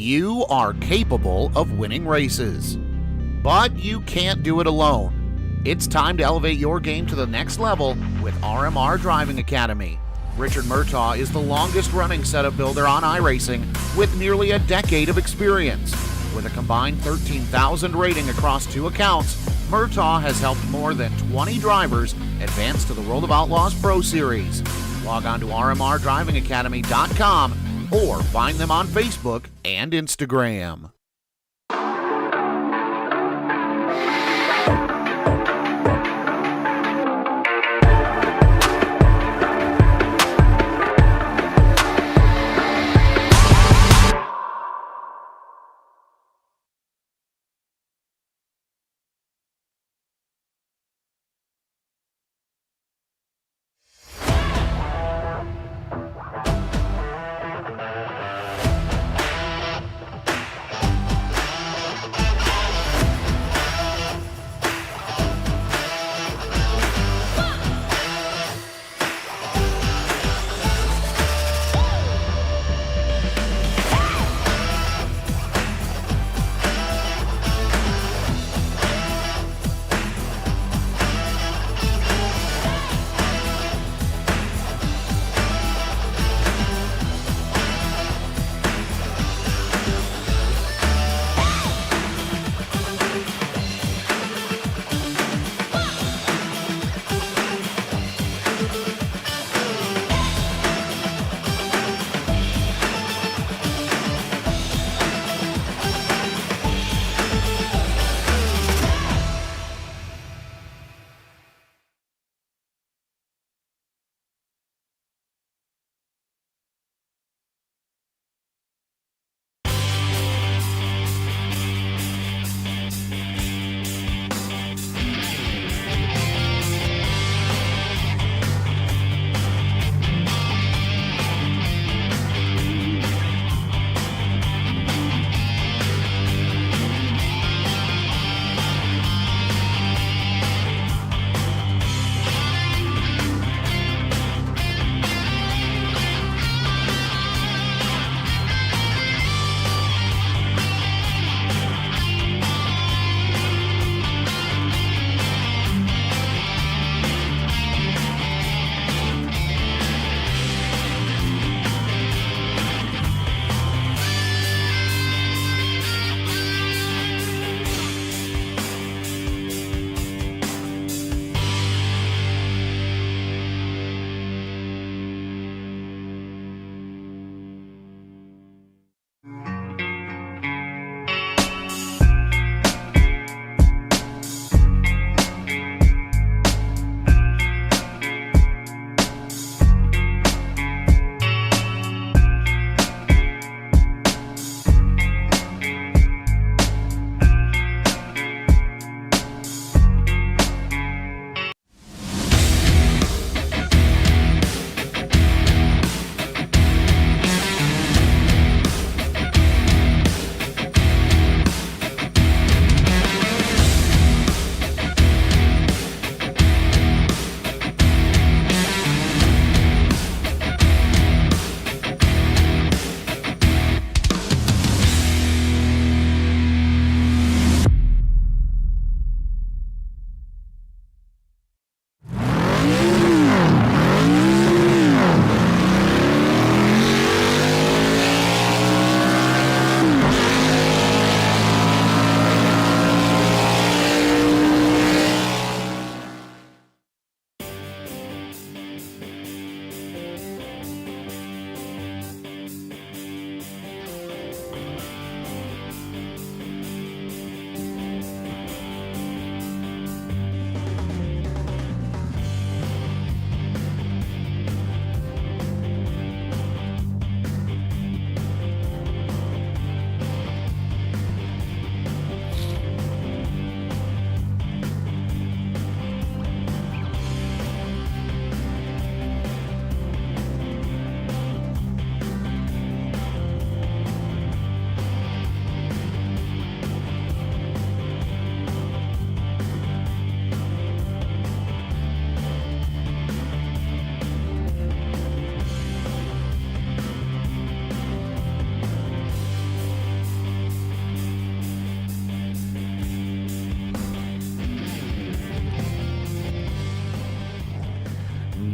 You are capable of winning races, but you can't do it alone. It's time to elevate your game to the next level with RMR Driving Academy. Richard Murtaugh is the longest-running setup builder on iRacing with nearly a decade of experience. With a combined 13,000 rating across 2 accounts, Murtaugh has helped more than 20 drivers advance to the World of Outlaws Pro Series. Log on to rmrdrivingacademy.com or find them on Facebook and Instagram.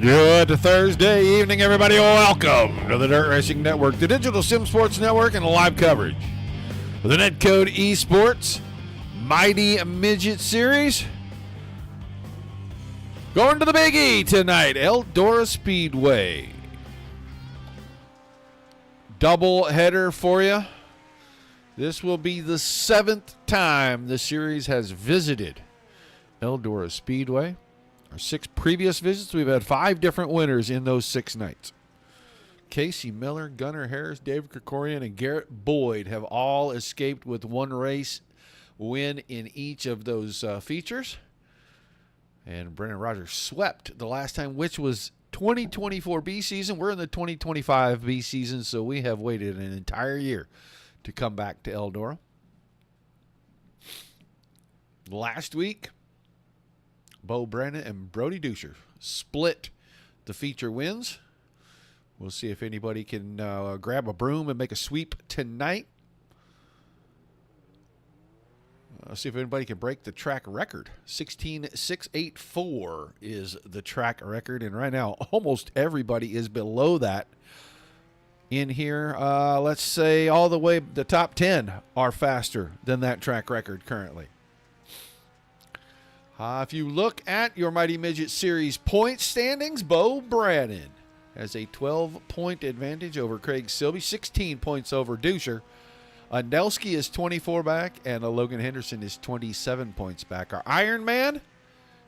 Good Thursday evening, everybody. Welcome to the Dirt Racing Network, the Digital Sim Sports Network, and the live coverage of the NetCode ESports Mighty Midget Series. Going to the Big E tonight, Eldora Speedway. Double header for you. This will be the 7th time the series has visited Eldora Speedway. Our 6 previous visits, we've had 5 different winners in those 6 nights. Casey Miller, Gunnar Harris, David Krikorian, and Garrett Boyd have all escaped with 1 race win in each of those features. And Brennan Rogers swept the last time, which was 2024 B season. We're in the 2025 B season, so we have waited an entire year to come back to Eldora. Last week, Bo Brandon and Brody Duscher split the feature wins. We'll see if anybody can grab a broom and make a sweep tonight. See if anybody can break the track record. 16.684 is the track record, and right now almost everybody is below that in here. Let's say all the way the top 10 are faster than that track record currently. If you look at your Mighty Midget Series point standings, Bo Brandon has a 12-point advantage over Craig Silby, 16 points over Duscher. Nelski is 24 back, and Logan Henderson is 27 points back. Our Iron Man,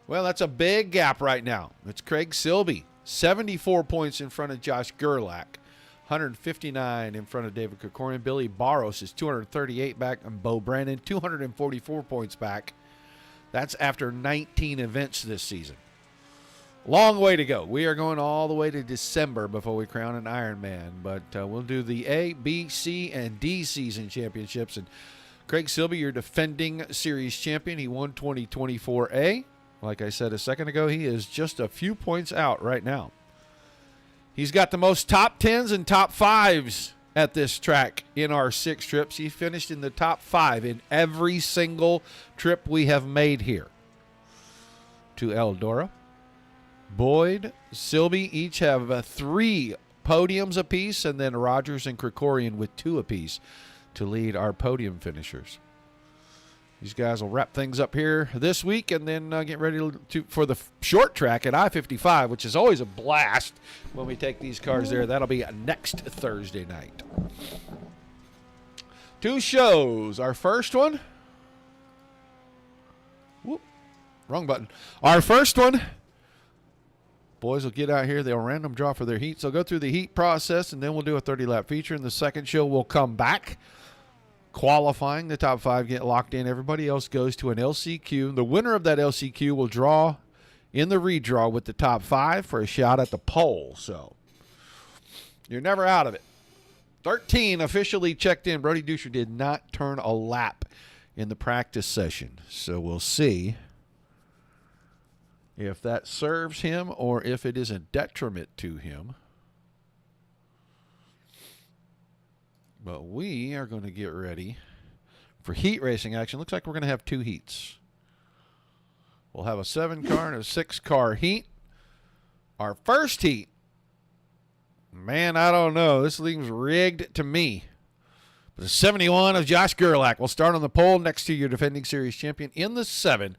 well, that's a big gap right now. It's Craig Silby, 74 points in front of Josh Gerlach, 159 in front of David Krikorian. Billy Barros is 238 back, and Bo Brandon, 244 points back. That's after 19 events this season. Long way to go. We are going all the way to December before we crown an Ironman. But we'll do the A, B, C, and D season championships. And Craig Silby, your defending series champion. He won 2024A. Like I said a second ago, he is just a few points out right now. He's got the most top 10s and top 5s at this track in our 6 trips. He finished in the top 5 in every single trip we have made here to Eldora. Boyd, Silby each have 3 podiums apiece, and then Rogers and Krikorian with 2 apiece to lead our podium finishers. These guys will wrap things up here this week and then get ready for the short track at I-55, which is always a blast when we take these cars there. That'll be next Thursday night. 2 shows. Our first one. Whoop, wrong button. Our first one. Boys will get out here. They'll random draw for their heats. They'll go through the heat process, and then we'll do a 30-lap feature. And the second show will come back. Qualifying, the top 5 get locked in. Everybody else goes to an LCQ. The winner of that LCQ will draw in the redraw with the top 5 for a shot at the pole. So you're never out of it. 13 officially checked in. Brody Duscher did not turn a lap in the practice session. So we'll see if that serves him or if it is a detriment to him. But we are going to get ready for heat racing action. Looks like we're going to have 2 heats. We'll have a 7-car and a 6-car heat. Our first heat, man, I don't know. This thing's rigged to me. But the 71 of Josh Gerlach will start on the pole next to your defending series champion in the 7.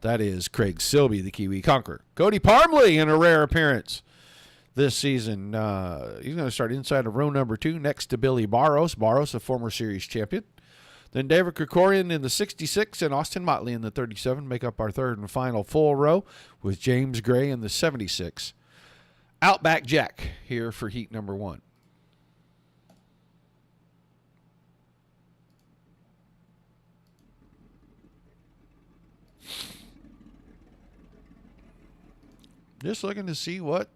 That is Craig Silby, the Kiwi Conqueror. Cody Parmley in a rare appearance this season. He's going to start inside of row number 2 next to Billy Barros. Barros, a former series champion. Then David Krikorian in the 66 and Austin Motley in the 37 make up our third and final full row with James Gray in the 76. Outback Jack here for heat number 1. Just looking to see what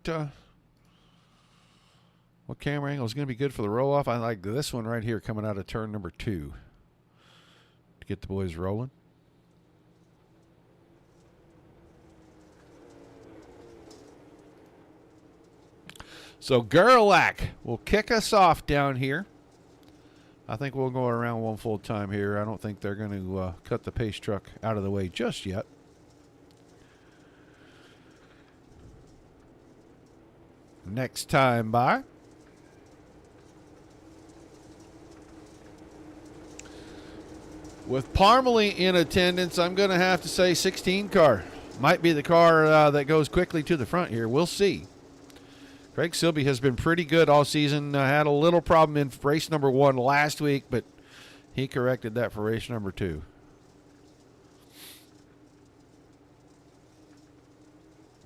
camera angle is going to be good for the roll-off. I like this one right here coming out of turn number 2 to get the boys rolling. So Gerlach will kick us off down here. I think we'll go around one full time here. I don't think they're going to cut the pace truck out of the way just yet. next time by. With Parmalee in attendance, I'm going to have to say 16 car. Might be the car that goes quickly to the front here. We'll see. Craig Silby has been pretty good all season. Had a little problem in race number 1 last week, but he corrected that for race number 2.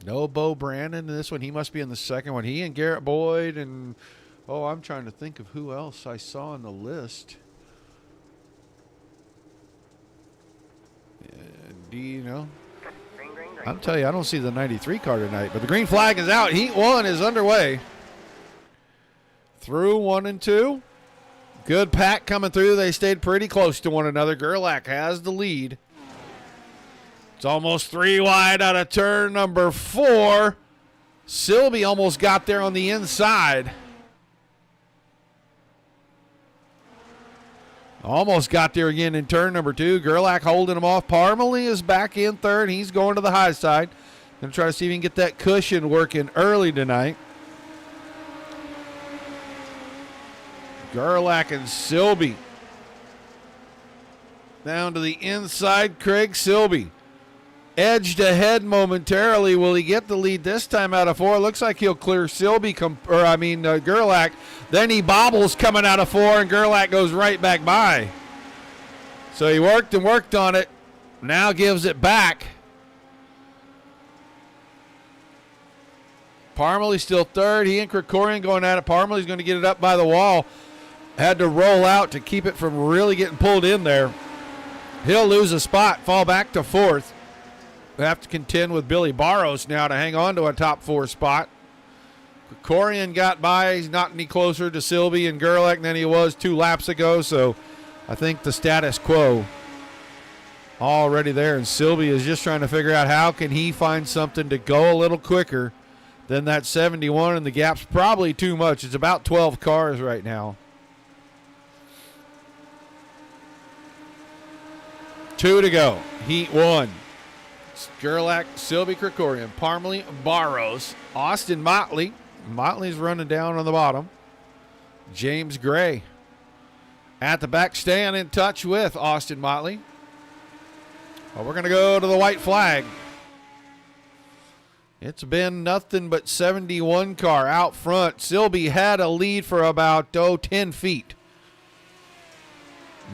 No Bo Brandon in this one. He must be in the second one. He and Garrett Boyd and, I'm trying to think of who else I saw on the list. Do you know? I'm telling you, I don't see the 93 car tonight, but the green flag is out. Heat 1 is underway. Through 1 and 2. Good pack coming through. They stayed pretty close to one another. Gerlach has the lead. It's almost 3 wide out of turn number 4. Silby almost got there on the inside. Almost got there again in turn number 2. Gerlach holding him off. Parmalee is back in third. He's going to the high side. Going to try to see if he can get that cushion working early tonight. Gerlach and Silby. Down to the inside, Craig Silby. Edged ahead momentarily. Will he get the lead this time out of 4? Looks like he'll clear Silby, Gerlach. Then he bobbles coming out of 4, and Gerlach goes right back by. So he worked and worked on it. Now gives it back. Parmalee still third. He and Krikorian going at it. Parmalee's going to get it up by the wall. Had to roll out to keep it from really getting pulled in there. He'll lose a spot, fall back to 4th. We have to contend with Billy Barros now to hang on to a top 4 spot. Krikorian got by. He's not any closer to Silby and Gerlach than he was 2 laps ago, so I think the status quo already there. And Silby is just trying to figure out how can he find something to go a little quicker than that 71, and the gap's probably too much. It's about 12 cars right now. 2 to go. Heat 1. Gerlach, Silby, Krikorian, Parmalee, Barros, Austin Motley. Motley's running down on the bottom. James Gray at the back, staying in touch with Austin Motley. Well, we're going to go to the white flag. It's been nothing but 71 car out front. Silby had a lead for about 10 feet.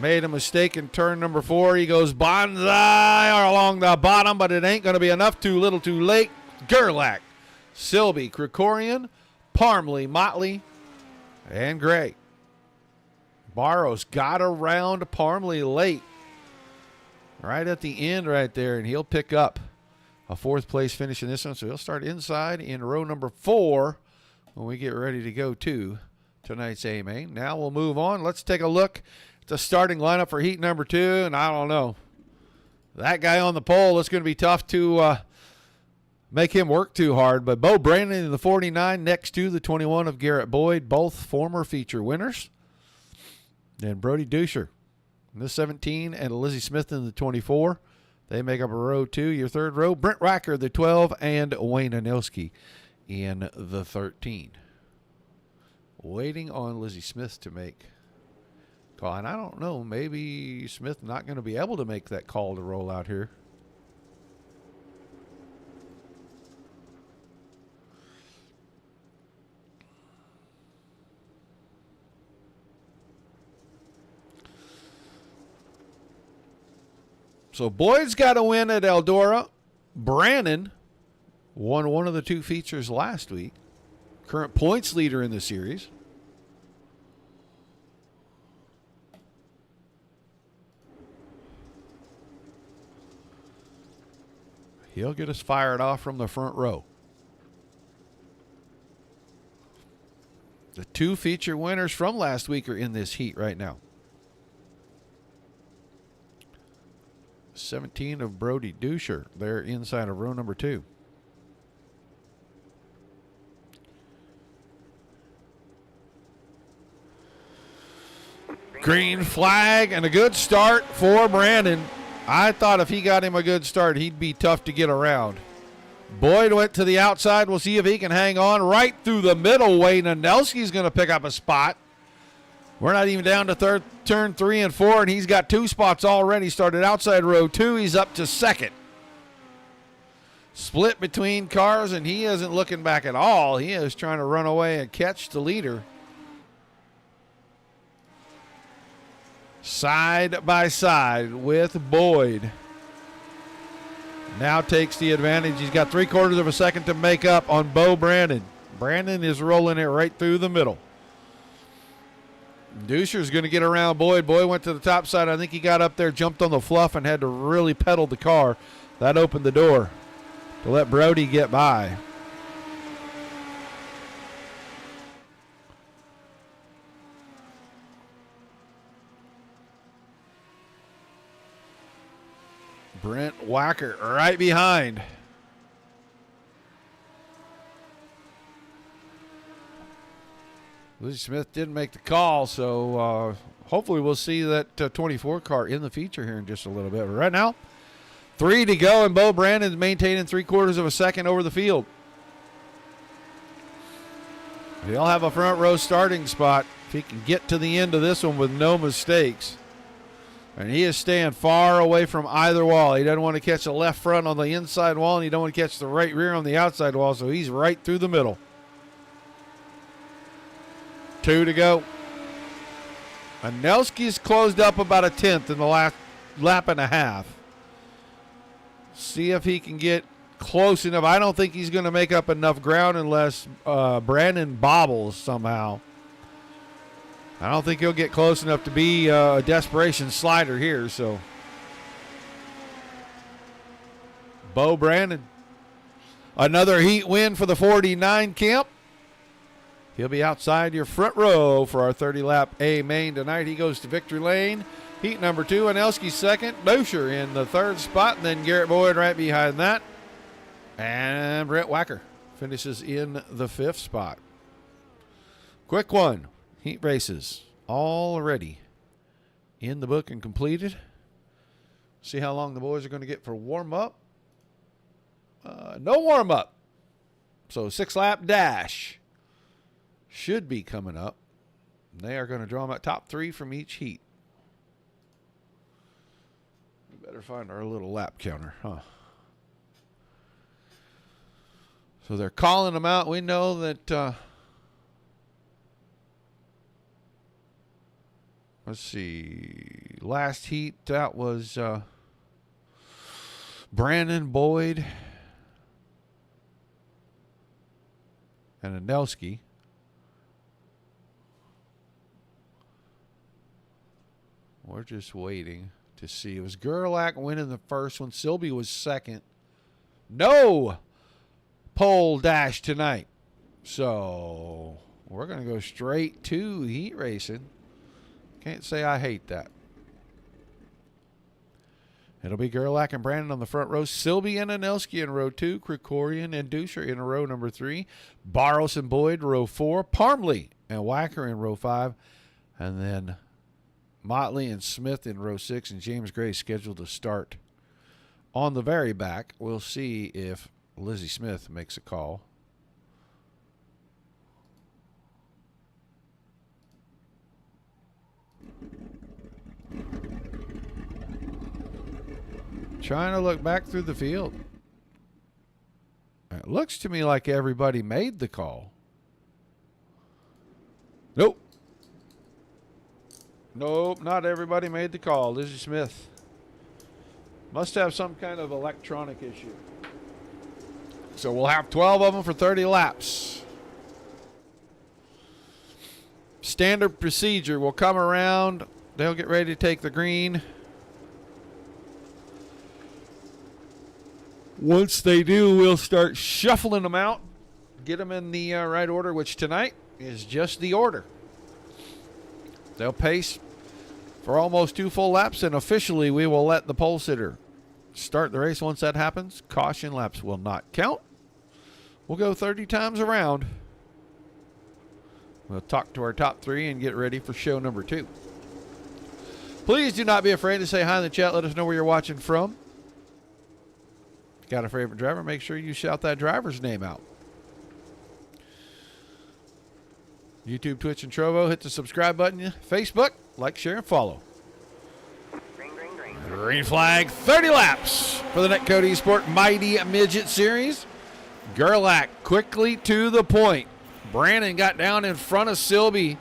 Made a mistake in turn number 4. He goes bonsai along the bottom, but it ain't going to be enough. Too little, too late. Gerlach, Silby, Krikorian, Parmalee, Motley, and Gray. Barros got around Parmalee late. Right at the end right there, and he'll pick up a 4th place finish in this one. So he'll start inside in row number 4 when we get ready to go to tonight's AMA. Now we'll move on. Let's take a look. It's a starting lineup for heat number 2, and I don't know. That guy on the pole, it's going to be tough to make him work too hard. But Bo Brandon in the 49 next to the 21 of Garrett Boyd, both former feature winners. And Brody Duscher in the 17 and Lizzie Smith in the 24. They make up a row 2. Your third row, Brent Racker, the 12, and Wayne Anelski in the 13. Waiting on Lizzie Smith to make call. And I don't know, maybe Smith not going to be able to make that call to roll out here. So Boyd's got a win at Eldora. Brannon won one of the 2 features last week. Current points leader in the series. He'll get us fired off from the front row. The 2 feature winners from last week are in this heat right now. 17 of Brody Duscher. They're inside of row number 2. Green flag and a good start for Brandon. I thought if he got him a good start, he'd be tough to get around. Boyd went to the outside. We'll see if he can hang on right through the middle. Wayne Anelski's going to pick up a spot. We're not even down to turn 3 and 4, and he's got 2 spots already. Started outside row 2. He's up to second. Split between cars, and he isn't looking back at all. He is trying to run away and catch the leader. Side by side with Boyd. Now takes the advantage. He's got 3/4 of a second to make up on Bo Brandon. Brandon is rolling it right through the middle. Duscher's going to get around Boyd. Boyd went to the top side. I think he got up there, jumped on the fluff, and had to really pedal the car. That opened the door to let Brody get by. Brent Wacker right behind. Lizzie Smith didn't make the call, so hopefully we'll see that 24 car in the feature here in just a little bit. But right now, 3 to go, and Bo Brandon's maintaining 3/4 of a second over the field. He'll have a front row starting spot if he can get to the end of this one with no mistakes. And he is staying far away from either wall. He doesn't want to catch the left front on the inside wall, and he don't want to catch the right rear on the outside wall, so he's right through the middle. 2 to go. Anelski's closed up about 1/10 in the last lap and a half. See if he can get close enough. I don't think he's going to make up enough ground unless Brandon bobbles somehow. I don't think he'll get close enough to be a desperation slider here. So, Bo Brandon, another heat win for the 49 camp. He'll be outside your front row for our 30-lap A main tonight. He goes to victory lane. Heat number 2, Anelski second. Dosher in the 3rd spot, and then Garrett Boyd right behind that. And Brent Wacker finishes in the 5th spot. Quick one. Heat races already in the book and completed. See how long the boys are going to get for warm-up. No warm-up. So 6-lap dash should be coming up. They are going to draw them at top 3 from each heat. We better find our little lap counter, huh? So they're calling them out. We know that... let's see. Last heat, that was Brandon, Boyd, and Anelski. We're just waiting to see. It was Gerlach winning the first one. Silby was second. No pole dash tonight. So we're going to go straight to heat racing. Can't say I hate that. It'll be Gerlach and Brandon on the front row. Silby and Anelski in row 2. Krikorian and Duscher in row number 3. Barros and Boyd, row 4. Parmley and Wacker in row 5. And then Motley and Smith in row 6. And James Gray scheduled to start on the very back. We'll see if Lizzie Smith makes a call. Trying to look back through the field. It looks to me like everybody made the call. Nope. Nope, not everybody made the call. Lizzie Smith must have some kind of electronic issue. So we'll have 12 of them for 30 laps. Standard procedure. We'll come around. They'll get ready to take the green. Once they do, we'll start shuffling them out, get them in the right order, which tonight is just the order. They'll pace for almost 2 full laps, and officially we will let the pole sitter start the race. Once that happens, caution laps will not count. We'll go 30 times around. We'll talk to our top 3 and get ready for show number 2. Please do not be afraid to say hi in the chat. Let us know where you're watching from. Got a favorite driver? Make sure you shout that driver's name out. YouTube, Twitch, and Trovo. Hit the subscribe button. Facebook, like, share, and follow. Green flag, 30 laps for the NetCode ESports Mighty Midget Series. Gerlach quickly to the point. Brandon got down in front of Silby.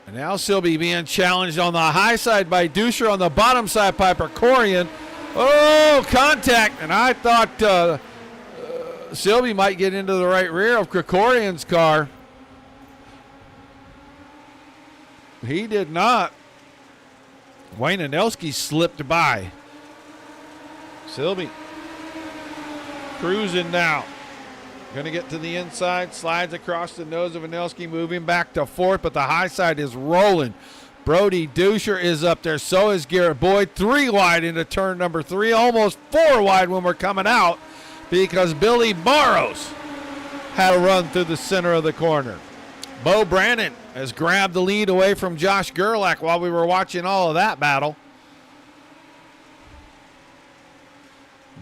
And now Silby being challenged on the high side by Duscher, on the bottom side by Krikorian. Oh, contact. And I thought Silby might get into the right rear of Krikorian's car. He did not. Wayne Anelski slipped by. Silby cruising now. Going to get to the inside, slides across the nose of Anelski, moving back to fourth, but the high side is rolling. Brody Duscher is up there. So is Garrett Boyd. 3 wide into turn number 3, almost 4 wide when we're coming out because Billy Barros had a run through the center of the corner. Bo Brandon has grabbed the lead away from Josh Gerlach while we were watching all of that battle.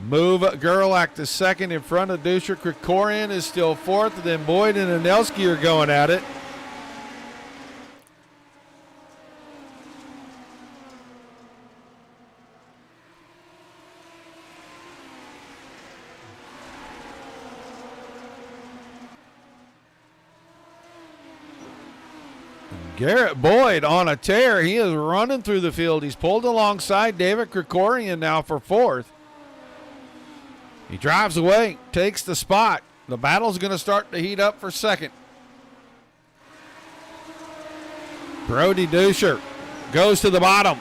Move Gerlach to second in front of Duscher. Krikorian is still fourth, and then Boyd and Anelski are going at it. Garrett Boyd on a tear. He is running through the field. He's pulled alongside David Krikorian now for fourth. He drives away, takes the spot. The battle's going to start to heat up for second. Brody Duscher goes to the bottom.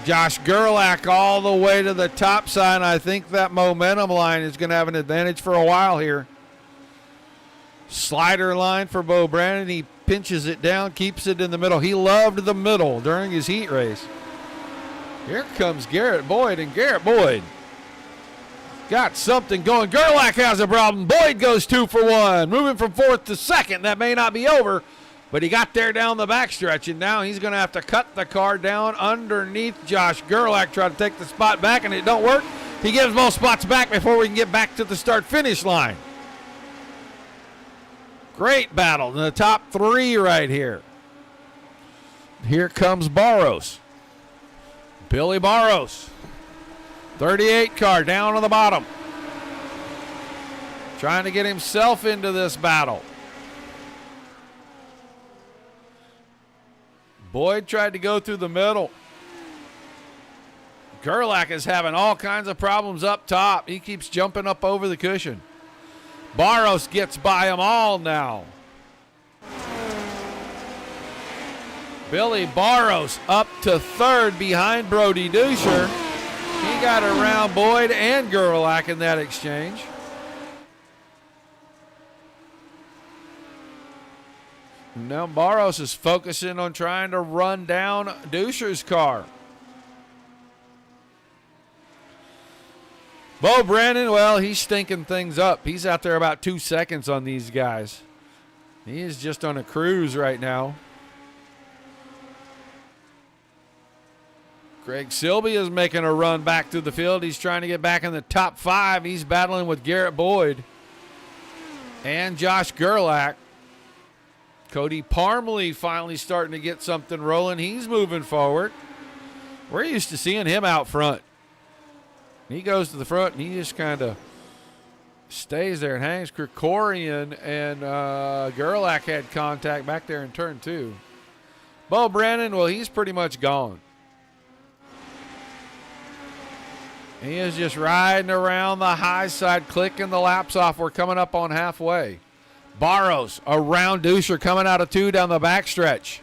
Josh Gerlach all the way to the top side. I think that momentum line is going to have an advantage for a while here. Slider line for Bo Brandon. He pinches it down, keeps it in the middle. He loved the middle during his heat race. Here comes Garrett Boyd, and Garrett Boyd got something going. Gerlach has a problem. Boyd goes 2 for 1, moving from fourth to second. That may not be over, but he got there down the backstretch, and now he's going to have to cut the car down underneath Josh Gerlach, try to take the spot back, and it don't work. He gives both spots back before we can get back to the start-finish line. Great battle in the top 3 right here. Here comes Barros. Billy Barros. 38 car down on the bottom. Trying to get himself into this battle. Boyd tried to go through the middle. Gerlach is having all kinds of problems up top. He keeps jumping up over the cushion. Barros gets by them all now. Billy Barros up to third behind Brody Duscher. He got around Boyd and Gerlach in that exchange. Now Barros is focusing on trying to run down Duscher's car. Bo Brandon, well, he's stinking things up. He's out there about 2 seconds on these guys. He is just on a cruise right now. Craig Silby is making a run back through the field. He's trying to get back in the top 5. He's battling with Garrett Boyd and Josh Gerlach. Cody Parmley finally starting to get something rolling. He's moving forward. We're used to seeing him out front. He goes to the front, and he just kind of stays there and hangs. Krikorian and Gerlach had contact back there in turn 2. Bo Brandon, well, he's pretty much gone. He is just riding around the high side, clicking the laps off. We're coming up on halfway. Barros around Duscher, coming out of 2 down the backstretch.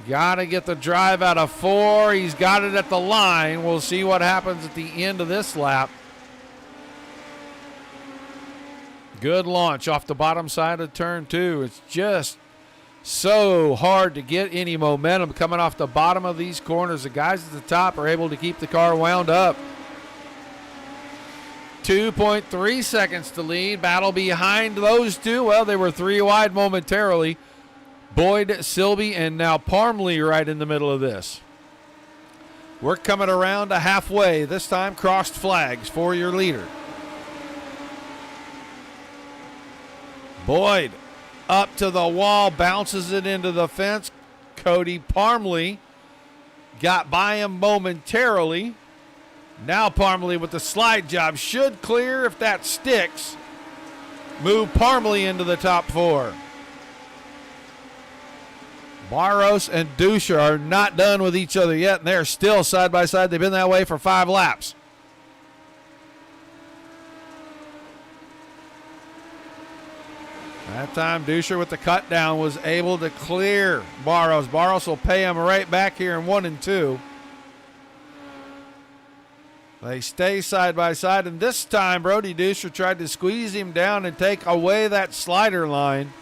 Got to get the drive out of 4. He's got it at the line. We'll see what happens at the end of this lap. Good launch off the bottom side of turn 2. It's just so hard to get any momentum coming off the bottom of these corners. The guys at the top are able to keep the car wound up. 2.3 seconds to lead. Battle behind those 2. Well, they were 3 wide momentarily. Boyd, Silby, and now Parmley right in the middle of this. We're coming around to halfway. This time crossed flags for your leader. Boyd up to the wall, bounces it into the fence. Cody Parmley got by him momentarily. Now Parmley with the slide job should clear if that sticks. Move Parmley into the top 4. Barros and Duscher are not done with each other yet, and they're still side by side. They've been that way for 5 laps. That time, Duscher with the cut down was able to clear Barros. Barros will pay him right back here in 1 and 2. They stay side by side, and this time Brody Duscher tried to squeeze him down and take away that slider line.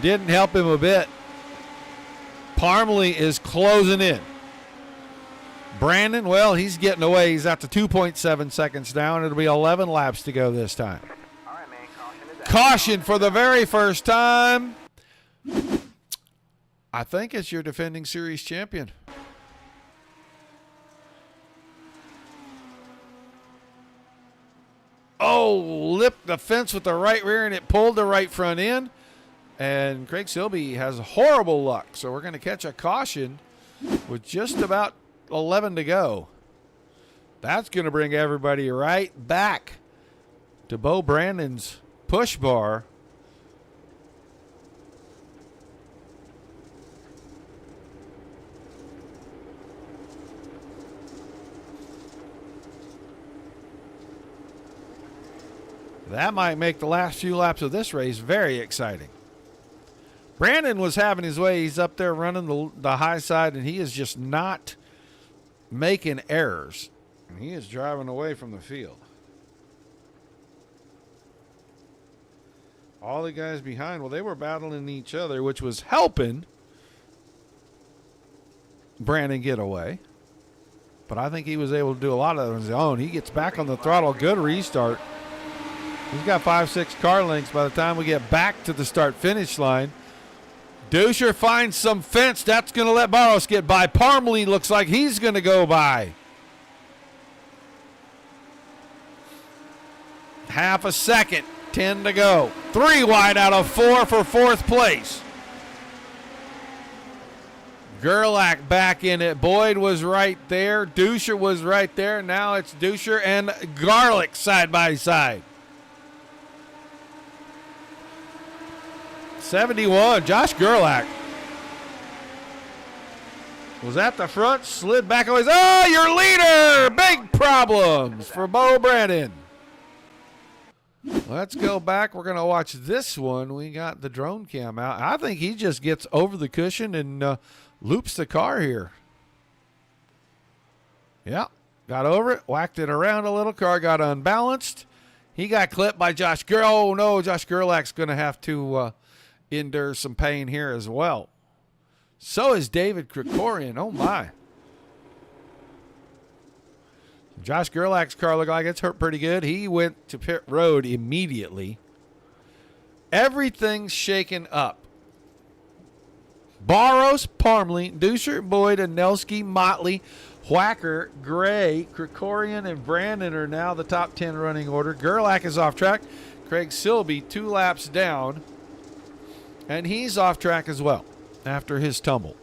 Didn't help him a bit. Parmley is closing in. Brandon, well, he's getting away. He's out to 2.7 seconds down. It'll be 11 laps to go this time. All right, man. Caution for the very first time. I think it's your defending series champion. Oh, lipped the fence with the right rear, and it pulled the right front in. And Craig Silby has horrible luck. So we're going to catch a caution with just about 11 to go. That's going to bring everybody right back to Bo Brandon's push bar. That might make the last few laps of this race very exciting. Brandon was having his way. He's up there running the high side, and he is just not making errors. And he is driving away from the field. All the guys behind, well, they were battling each other, which was helping Brandon get away. But I think he was able to do a lot of it on his own. He gets back on the throttle. Good restart. He's got 5-6 car lengths by the time we get back to the start-finish line. Duscher finds some fence. That's going to let Barros get by. Parmley looks like he's going to go by. Half a second. 10 to go. 3 wide out of 4 for 4th place. Gerlach back in it. Boyd was right there. Duscher was right there. Now it's Duscher and Garlic side by side. 71, Josh Gerlach was at the front, slid back away. Oh, your leader! Big problems for Bo Brandon. Let's go back. We're going to watch this one. We got the drone cam out. I think he just gets over the cushion and loops the car here. Yeah, got over it, whacked it around a little. Car got unbalanced. He got clipped by Josh Gerlach. Oh, no, Josh Gerlach's going to have to endure some pain here as well. So is David Krikorian. Oh, my. Josh Gerlach's car looked like it's hurt pretty good. He went to pit road immediately. Everything's shaken up. Barros, Parmley, Duscher, Boyd, Anelski, Motley, Whacker, Gray, Krikorian, and Brandon are now the top 10 running order. Gerlach is off track. Craig Silby 2 laps down. And he's off track as well after his tumble.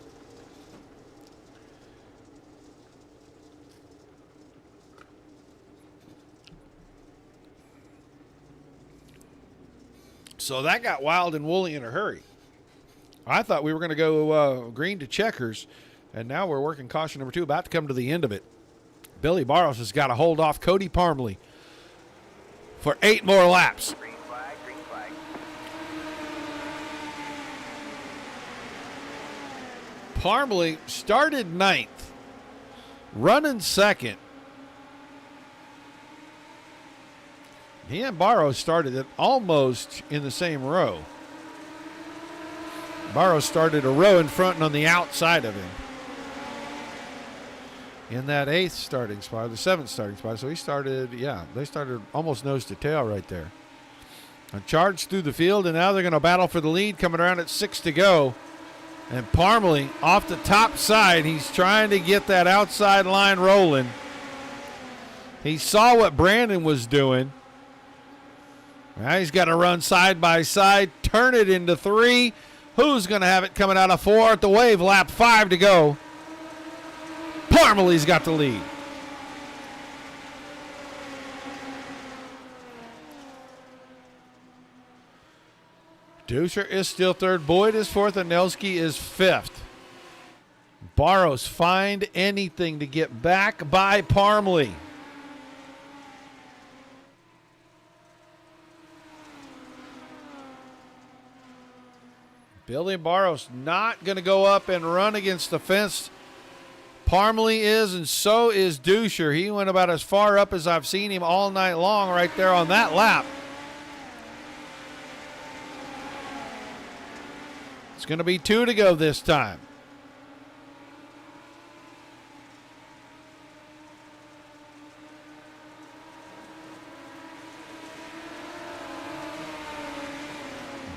So that got wild and woolly in a hurry. I thought we were going to go green to checkers, and now we're working caution number 2, about to come to the end of it. Billy Barros has got to hold off Cody Parmley for 8 more laps. Green flag, green flag. Parmley started 9th, running 2nd. He and Barros started it almost in the same row. Barros started a row in front and on the outside of him in that 8th starting spot, the 7th starting spot. So he started, they started almost nose to tail right there. A charge through the field, and now they're going to battle for the lead coming around at 6 to go. And Parmalee off the top side. He's trying to get that outside line rolling. He saw what Brandon was doing. Now he's got to run side by side, turn it into 3. Who's going to have it coming out of 4 at the wave? Lap 5 to go. Parmalee's got the lead. Duscher is still third. Boyd is fourth, and Nelski is fifth. Barros find anything to get back by Parmalee. Billy Barros not going to go up and run against the fence. Parmalee is, and so is Duscher. He went about as far up as I've seen him all night long right there on that lap. It's going to be 2 to go this time.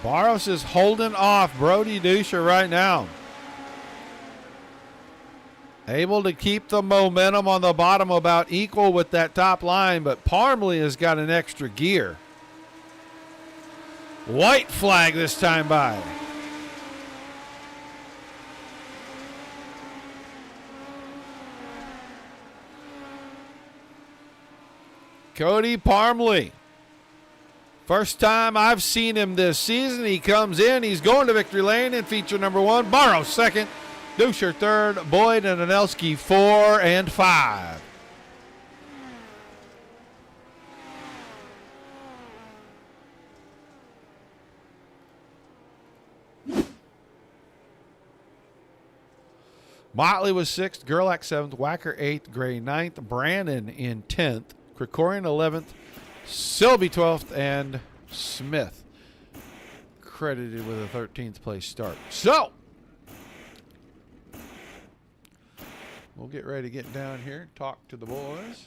Barros is holding off Brody Duscher right now. Able to keep the momentum on the bottom about equal with that top line, but Parmalee has got an extra gear. White flag this time by. Cody Parmalee. First time I've seen him this season. He comes in. He's going to victory lane in feature number 1. Barros second. Duscher third. Boyd and Anelski 4 and 5. Motley was 6th. Gerlach 7th. Wacker 8th. Gray 9th. Brannon in 10th. Krikorian 11th. Silby 12th, and Smith credited with a 13th place start. So, we'll get ready to get down here and talk to the boys.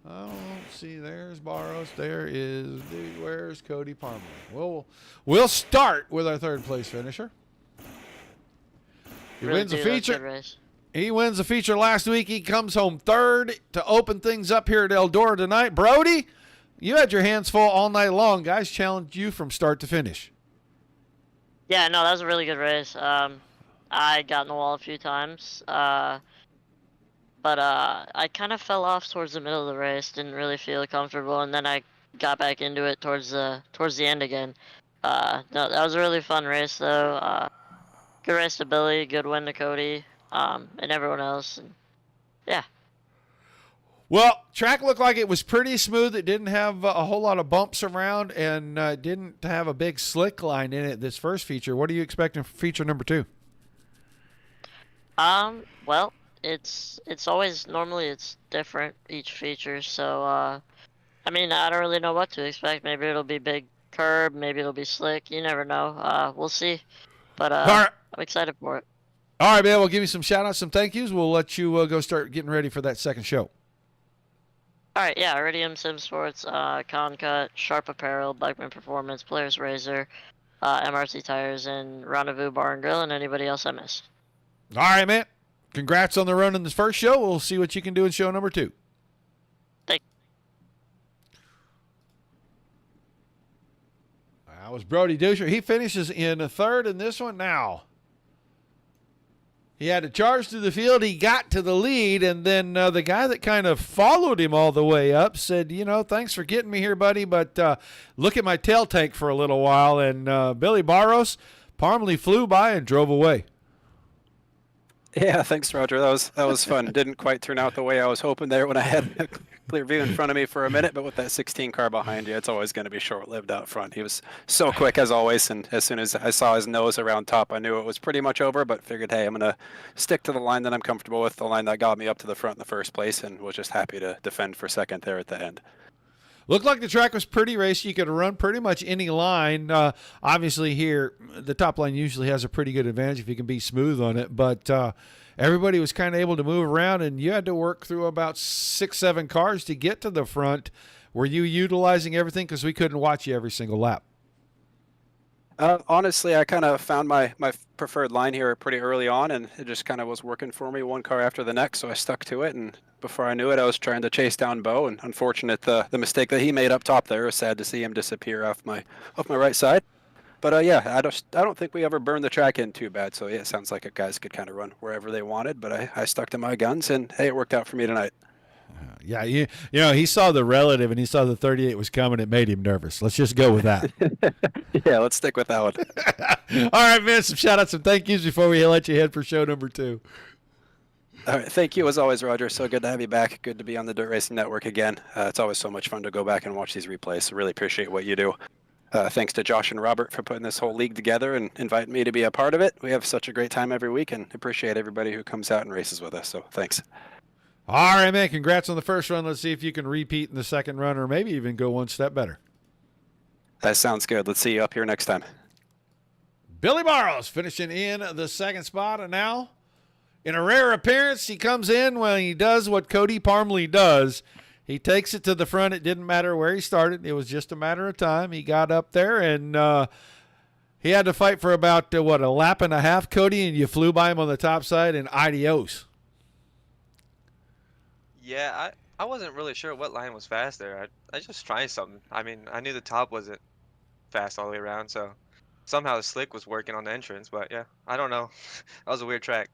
I don't see, there's Barros. There is, where's Cody Parmalee? We'll start with our 3rd place finisher. He wins the feature. He wins the feature last week. He comes home 3rd to open things up here at Eldora tonight. Brody, you had your hands full all night long. Guys challenged you from start to finish. Yeah, no, that was a really good race. I got in the wall a few times, but I kind of fell off towards the middle of the race. Didn't really feel comfortable, and then I got back into it towards the end again. No, that was a really fun race, though. Good race to Billy. Good win to Cody. And everyone else, and yeah. Well, track looked like it was pretty smooth. It didn't have a whole lot of bumps around, and didn't have a big slick line in it this first feature. What are you expecting for feature number 2? Well, it's always, normally it's different each feature, so I mean, I don't really know what to expect. Maybe it'll be big curb, maybe it'll be slick. You never know. We'll see, but right. I'm excited for it. All right, man. We'll give you some shout-outs, some thank yous. We'll let you go start getting ready for that second show. All right, yeah. Iridium Sim Sports, Concut, Sharp Apparel, Blackman Performance, Players Razor, MRC Tires, and Rendezvous Bar and Grill, and anybody else I missed. All right, man. Congrats on the run in this first show. We'll see what you can do in show number 2. Thank you. That was Brody Duscher. He finishes in 3rd in this one now. He had to charge through the field. He got to the lead, and then the guy that kind of followed him all the way up said, thanks for getting me here, buddy, but look at my tail tank for a little while. And Billy Barros, Parmalee flew by and drove away. Yeah, thanks, Roger. That was fun. Didn't quite turn out the way I was hoping there when I had a clear view in front of me for a minute, but with that 16 car behind you, it's always going to be short-lived out front. He was so quick as always, and as soon as I saw his nose around top, I knew it was pretty much over, but figured, hey, I'm going to stick to the line that I'm comfortable with, the line that got me up to the front in the first place, and was just happy to defend for second there at the end. Looked like the track was pretty racy. You could run pretty much any line. Obviously here, the top line usually has a pretty good advantage if you can be smooth on it, but everybody was kind of able to move around, and you had to work through about 6-7 cars to get to the front. Were you utilizing everything? Because we couldn't watch you every single lap. Honestly, I kind of found my preferred line here pretty early on, and it just kind of was working for me, one car after the next, so I stuck to it. And before I knew it, I was trying to chase down Bo, and unfortunate the mistake that he made up top there. It was sad to see him disappear off my right side. But yeah, I don't think we ever burned the track in too bad. So yeah, it sounds like guys could kind of run wherever they wanted, but I stuck to my guns, and hey, it worked out for me tonight. Yeah, you know, he saw the relative and he saw the 38 was coming. It made him nervous. Let's just go with that. Yeah, let's stick with that one. All right, man, some shout-outs and thank yous before we let you head for show number 2. All right, thank you as always, Roger. So good to have you back. Good to be on the Dirt Racing Network again. It's always so much fun to go back and watch these replays. So really appreciate what you do. Thanks to Josh and Robert for putting this whole league together and inviting me to be a part of it. We have such a great time every week, and appreciate everybody who comes out and races with us. So thanks. All right, man, congrats on the first run. Let's see if you can repeat in the second run or maybe even go one step better. That sounds good. Let's see you up here next time. Billy Barrows finishing in the second spot, and now in a rare appearance, he comes in when he does what Cody Parmley does. He takes it to the front. It didn't matter where he started. It was just a matter of time. He got up there, and he had to fight for about, a lap and a half, Cody, and you flew by him on the top side, and adios. Yeah, I wasn't really sure what line was fast there. I just tried something. I mean, I knew the top wasn't fast all the way around, so somehow the slick was working on the entrance, but yeah, I don't know. That was a weird track.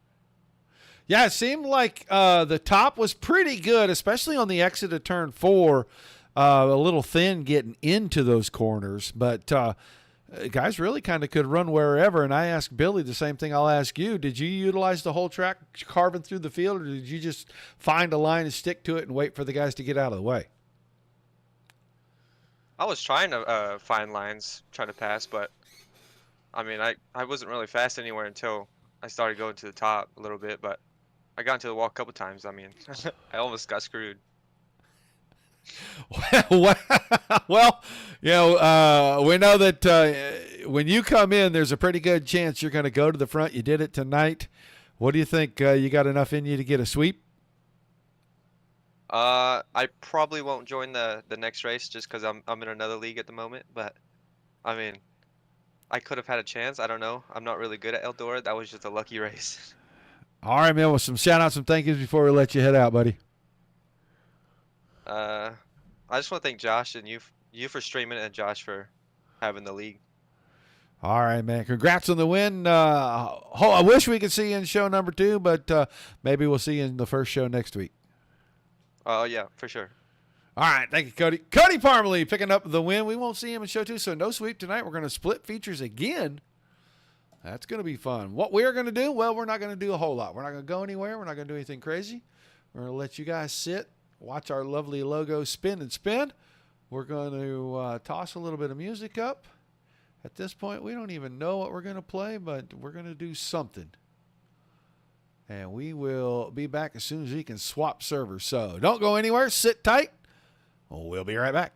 Yeah, it seemed like the top was pretty good, especially on the exit of turn 4. A little thin getting into those corners, but guys really kind of could run wherever. And I asked Billy the same thing I'll ask you. Did you utilize the whole track carving through the field, or did you just find a line and stick to it and wait for the guys to get out of the way? I was trying to find lines, try to pass, but I mean, I wasn't really fast anywhere until I started going to the top a little bit, but I got into the wall a couple times. I mean, I almost got screwed. Well, you know, we know that when you come in, there's a pretty good chance you're going to go to the front. You did it tonight. What do you think? You got enough in you to get a sweep? I probably won't join the next race just because I'm in another league at the moment. But I mean, I could have had a chance. I don't know. I'm not really good at Eldora. That was just a lucky race. All right, man. Well, some shout outs and thank yous before we let you head out, buddy. I just want to thank Josh and you for streaming and Josh for having the league. All right, man. Congrats on the win. I wish we could see you in show number 2, but maybe we'll see you in the first show next week. Oh, yeah, for sure. All right. Thank you, Cody. Cody Parmley picking up the win. We won't see him in show 2, so no sweep tonight. We're going to split features again. That's going to be fun. What we're going to do, well, we're not going to do a whole lot. We're not going to go anywhere. We're not going to do anything crazy. We're going to let you guys sit, watch our lovely logo spin and spin. We're going to toss a little bit of music up. At this point, we don't even know what we're going to play, but we're going to do something. And we will be back as soon as we can swap servers. So don't go anywhere. Sit tight. We'll be right back.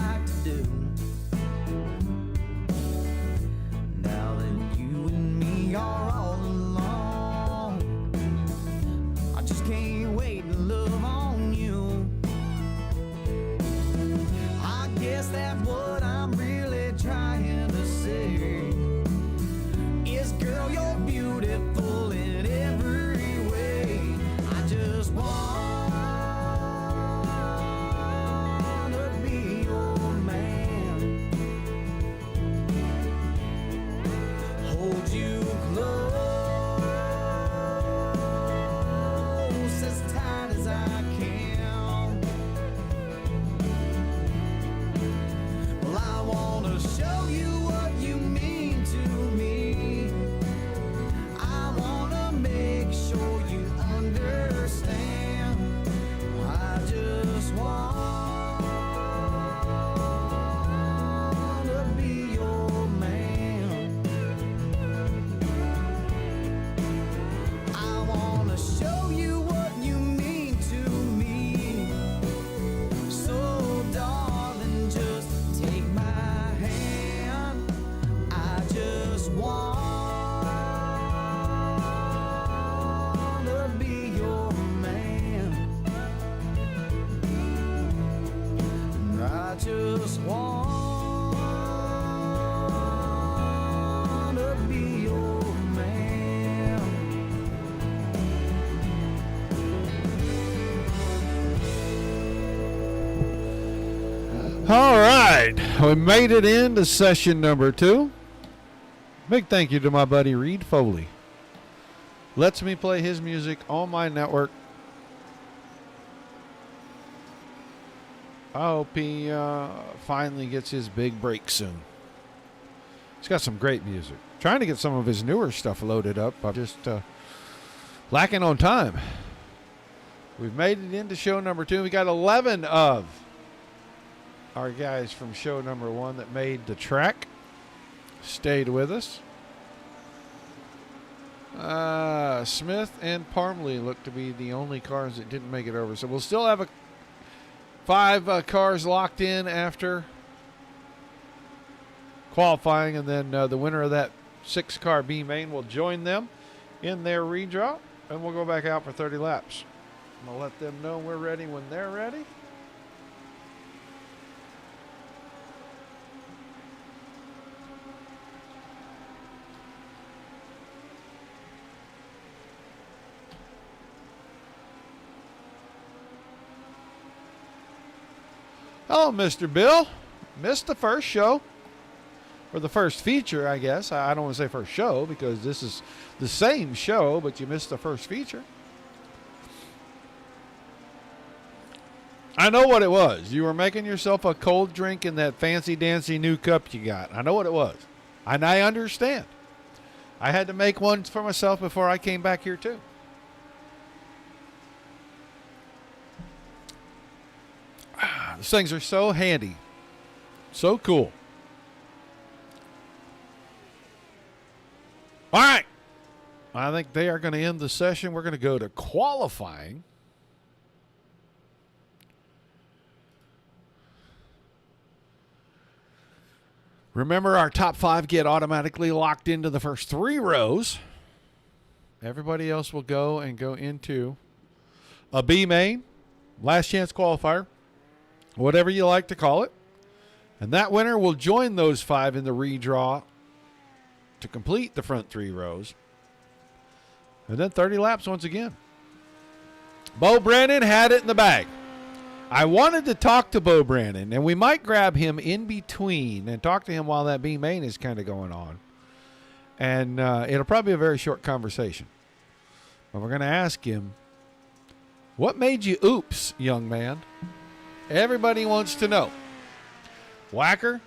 like to do. Now that you and me are all alone, I just can't wait to love on you. I guess that's what I'm really trying to say. Is girl, you're beautiful in every way. I just wanna be your man. Hold you close as tight as I can. Well, I wanna show you what you mean to me. I wanna make sure you understand. I just wanna be your man. I wanna show you what you mean to me. So darling, just take my hand. I just wanna be your man. I just wanna be your man. All right, we made it into session number 2. Big thank you to my buddy Reed Foley. Lets me play his music on my network. I hope he finally gets his big break soon. He's got some great music. Trying to get some of his newer stuff loaded up. I'm just lacking on time. We've made it into show number 2. We got 11 of our guys from show number 1 that made the track stayed with us. Smith and Parmley look to be the only cars that didn't make it over. So we'll still have 5 cars locked in after qualifying, and then the winner of that 6-car B main will join them in their redraw, and we'll go back out for 30 laps. I'm going to let them know we're ready when they're ready. Hello, Mr. Bill. Missed the first show. Or the first feature, I guess. I don't want to say first show because this is the same show, but you missed the first feature. I know what it was. You were making yourself a cold drink in that fancy dancy new cup you got. I know what it was. And I understand. I had to make one for myself before I came back here too. These things are so handy. So cool. All right. I think they are going to end the session. We're going to go to qualifying. Remember, our top 5 get automatically locked into the first 3 rows. Everybody else will go into a B main, last chance qualifier, whatever you like to call it. And that winner will join those 5 in the redraw to complete the front 3 rows. And then 30 laps once again. Bo Brandon had it in the bag. I wanted to talk to Bo Brandon, and we might grab him in between and talk to him while that B main is kind of going on. And it'll probably be a very short conversation. But we're going to ask him, what made you oops, young man? Everybody wants to know. Whacker,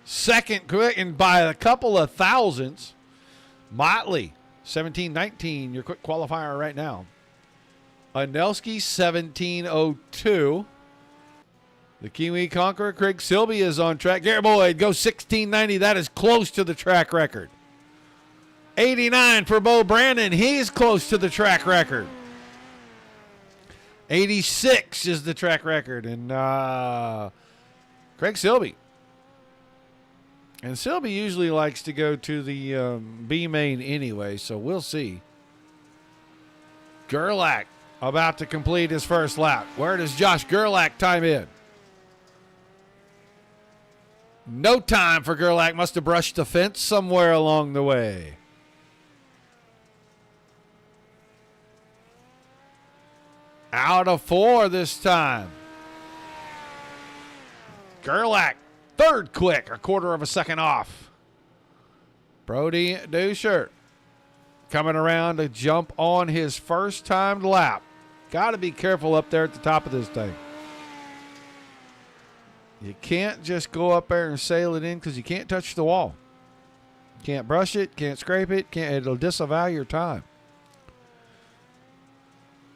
second quick, and by a couple of thousandths. Motley, 17-19, your quick qualifier right now. Anelski, 17:02. The Kiwi Conqueror, Craig Silby, is on track. Garrett Boyd, go 16:90. That is close to the track record. 89 for Bo Brandon. He's close to the track record. 86 is the track record. And Craig Silby. And Silby usually likes to go to the B main anyway, so we'll see. Gerlach about to complete his first lap. Where does Josh Gerlach time in? No time for Gerlach. Must have brushed the fence somewhere along the way. Out of 4 this time. Gerlach, third quick, a quarter of a second off. Brody Duscher coming around to jump on his first timed lap. Got to be careful up there at the top of this thing. You can't just go up there and sail it in because you can't touch the wall. Can't brush it, can't scrape it, it'll disavow your time.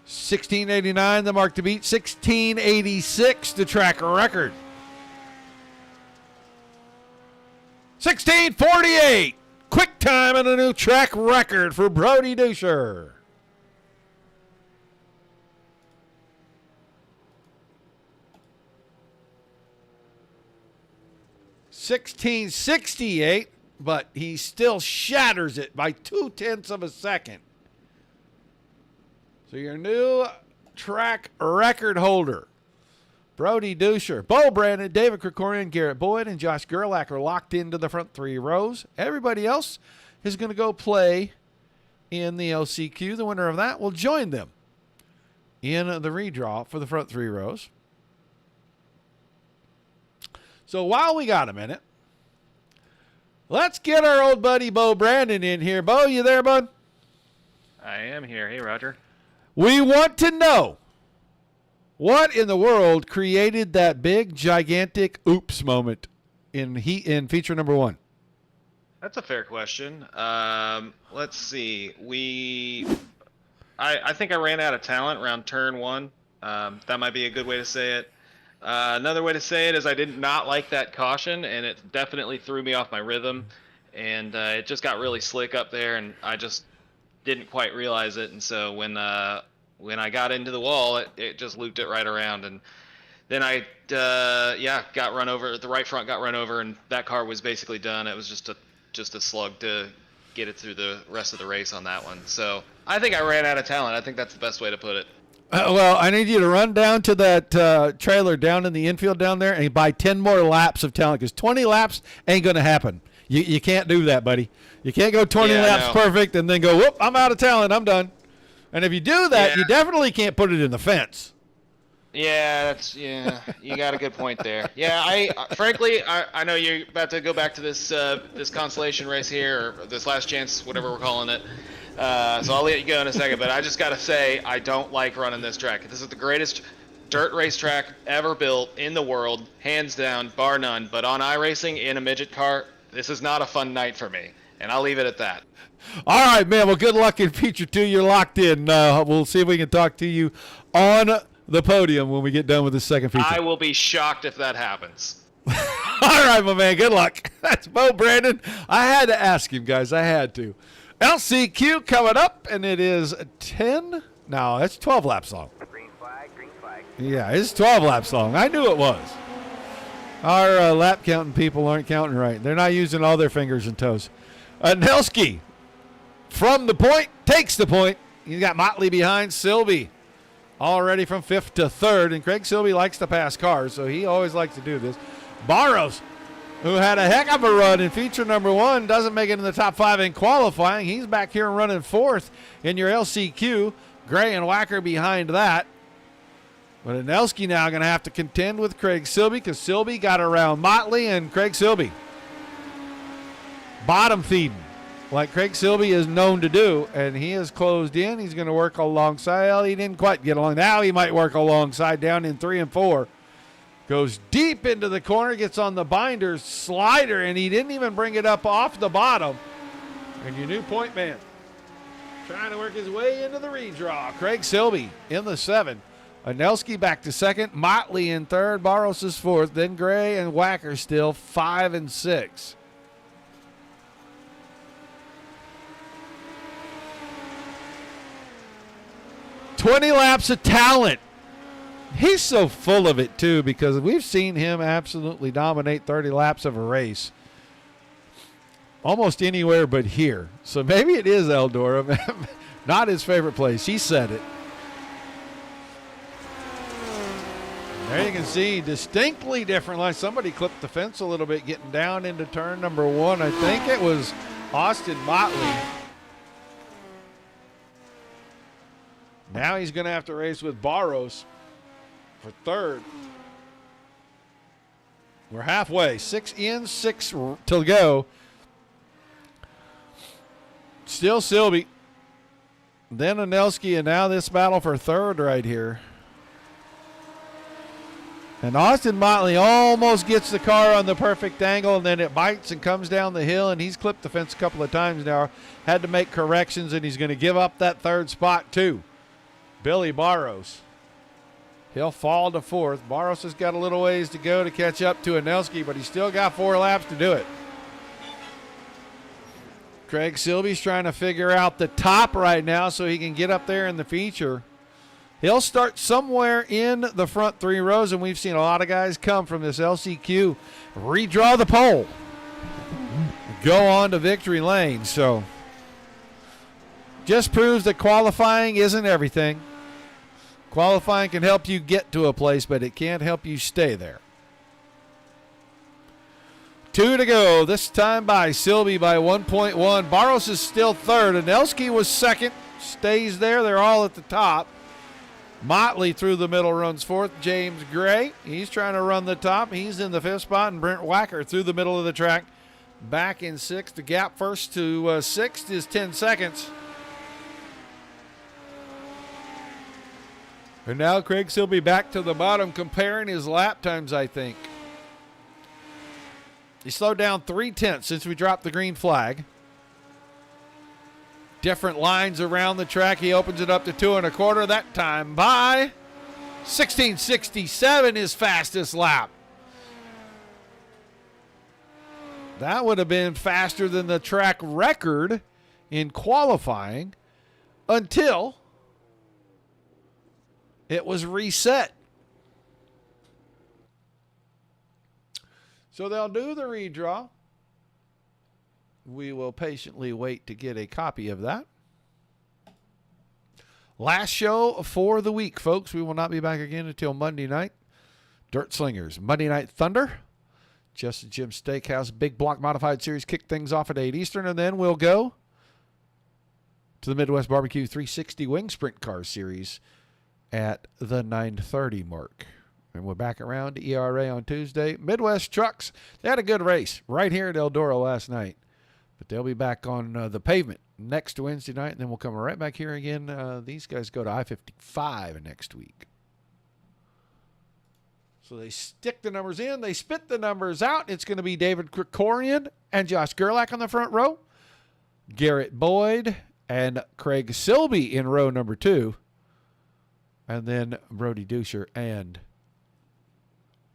16:89, the mark to beat. 16:86, the track record. 16:48, quick time and a new track record for Brody Duscher. $16.68, but he still shatters it by 0.2 of a second. So your new track record holder, Brody Duscher, Bo Brandon, David Krikorian, Garrett Boyd, and Josh Gerlach are locked into the front 3 rows. Everybody else is going to go play in the LCQ. The winner of that will join them in the redraw for the front 3 rows. So while we got a minute, let's get our old buddy Bo Brandon in here. Bo, you there, bud? I am here. Hey, Roger. We want to know what in the world created that big, gigantic oops moment in feature number 1. That's a fair question. Let's see. I think I ran out of talent around turn 1. That might be a good way to say it. Another way to say it is I did not like that caution, and it definitely threw me off my rhythm, and it just got really slick up there, and I just didn't quite realize it. And so when I got into the wall, it just looped it right around, and then I got run over. The right front got run over, and that car was basically done. It was just a slug to get it through the rest of the race on that one. So I think I ran out of talent. I think that's the best way to put it. Well, I need you to run down to that trailer down in the infield down there and buy 10 more laps of talent, because 20 laps ain't going to happen. You can't do that, buddy. You can't go 20 laps perfect and then go, whoop, I'm out of talent, I'm done. And if you do that, you definitely can't put it in the fence. Yeah, you got a good point there. Yeah, I know you're about to go back to this consolation race here, or this last chance, whatever we're calling it. So I'll let you go in a second, but I just got to say, I don't like running this track. This is the greatest dirt race track ever built in the world, hands down, bar none. But on iRacing in a midget car, this is not a fun night for me, and I'll leave it at that. All right, man. Well, good luck in feature 2. You're locked in. We'll see if we can talk to you on the podium when we get done with the second feature. I will be shocked if that happens. All right, my man. Good luck. That's Bo Brandon. I had to ask him, guys. I had to. LCQ coming up, and it is 10. No, it's 12 laps long. Green flag, green flag. Yeah, it's 12 laps long. I knew it was. Our lap counting people aren't counting right. They're not using all their fingers and toes. Nelski from the point, takes the point. He's got Motley behind Silby. Already from 5th to 3rd, and Craig Silby likes to pass cars, so he always likes to do this. Barros, who had a heck of a run in feature number 1, doesn't make it in the top 5 in qualifying. He's back here running 4th in your LCQ. Gray and Wacker behind that. But Anelski now going to have to contend with Craig Silby, because Silby got around Motley, and Craig Silby bottom feeding like Craig Silby is known to do, and he is closed in. He's going to work alongside. Well, he didn't quite get along. Now he might work alongside down in 3 and 4. Goes deep into the corner, gets on the binder slider, and he didn't even bring it up off the bottom. And your new point man trying to work his way into the redraw. Craig Silby in the 7. Anelski back to 2nd. Motley in 3rd. Barros is 4th. Then Gray and Wacker still 5 and 6. $20 laps of talent He's so full of it, too, because we've seen him absolutely dominate 30 laps of a race almost anywhere but here. So maybe it is Eldora. Not his favorite place. He said it. There you can see distinctly different lines. Somebody clipped the fence a little bit getting down into turn number 1. I think it was Austin Motley. Now he's going to have to race with Barros for third. We're halfway. 6 in, 6 to go. Still Silby. Then Anelski, and now this battle for third right here. And Austin Motley almost gets the car on the perfect angle, and then it bites and comes down the hill, and he's clipped the fence a couple of times now. Had to make corrections, and he's going to give up that third spot too. Billy Barros. He'll fall to fourth. Barros has got a little ways to go to catch up to Anelski, but he's still got 4 laps to do it. Craig Silby's trying to figure out the top right now so he can get up there in the feature. He'll start somewhere in the front 3 rows, and we've seen a lot of guys come from this LCQ, redraw the pole, go on to victory lane. So just proves that qualifying isn't everything. Qualifying can help you get to a place, but it can't help you stay there. 2 to go, this time by Silby by 1.1. Barros is still third. Anelski was second, stays there. They're all at the top. Motley through the middle runs fourth. James Gray, he's trying to run the top. He's in the 5th spot. And Brent Wacker through the middle of the track, back in 6th. The gap first to 6th is 10 seconds. And now Craig Silby back to the bottom, comparing his lap times, I think. He slowed down 3/10 since we dropped the green flag. Different lines around the track. He opens it up to 2 1/4. That time by 16:67, his fastest lap. That would have been faster than the track record in qualifying until it was reset. So they'll do the redraw. We will patiently wait to get a copy of that. Last show for the week, folks. We will not be back again until Monday night. Dirt Slingers, Monday Night Thunder. Just Jim Steakhouse, Big Block Modified Series kick things off at 8 Eastern, and then we'll go to the Midwest Barbecue 360 Wing Sprint Car Series at the 9:30 mark. And we're back around to ERA on Tuesday. Midwest Trucks, they had a good race right here at Eldora last night. But they'll be back on the pavement next Wednesday night, and then we'll come right back here again. These guys go to I-55 next week. So they stick the numbers in. They spit the numbers out. It's going to be David Krikorian and Josh Gerlach on the front row. Garrett Boyd and Craig Silby in row number 2. And then Brody Duscher and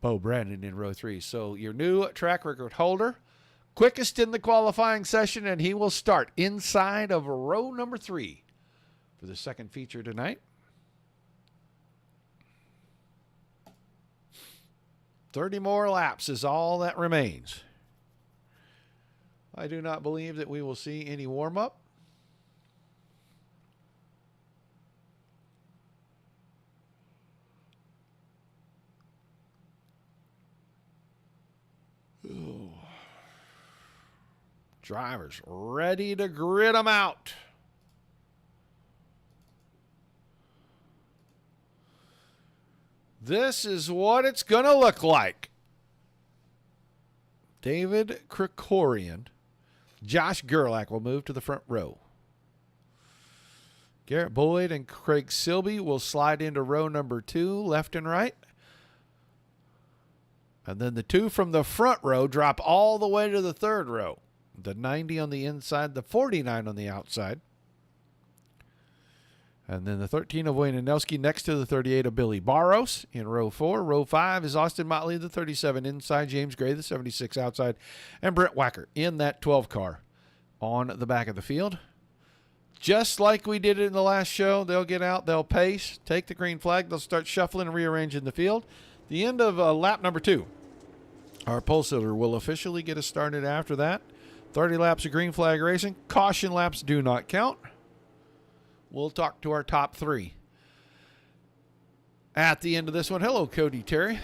Bo Brandon in row 3. So your new track record holder, quickest in the qualifying session, and he will start inside of row number 3 for the second feature tonight. 30 more laps is all that remains. I do not believe that we will see any warm-up. Ooh. Drivers ready to grid them out. This is what it's going to look like. David Krikorian. Josh Gerlach will move to the front row. Garrett Boyd and Craig Silby will slide into row number 2, left and right. And then the 2 from the front row drop all the way to the 3rd row. The 90 on the inside, the 49 on the outside. And then the 13 of Wayne Anelski next to the 38 of Billy Barros in row 4. Row 5 is Austin Motley, the 37 inside, James Gray, the 76 outside, and Brent Wacker in that 12 car on the back of the field. just like we did it in the last show. They'll get out, they'll pace, take the green flag, they'll start shuffling and rearranging the field. The end of lap number 2. Our pole sitter will officially get us started after that. 30 laps of green flag racing. Caution laps do not count. We'll talk to our top 3 at the end of this one. Hello, Cody Terry.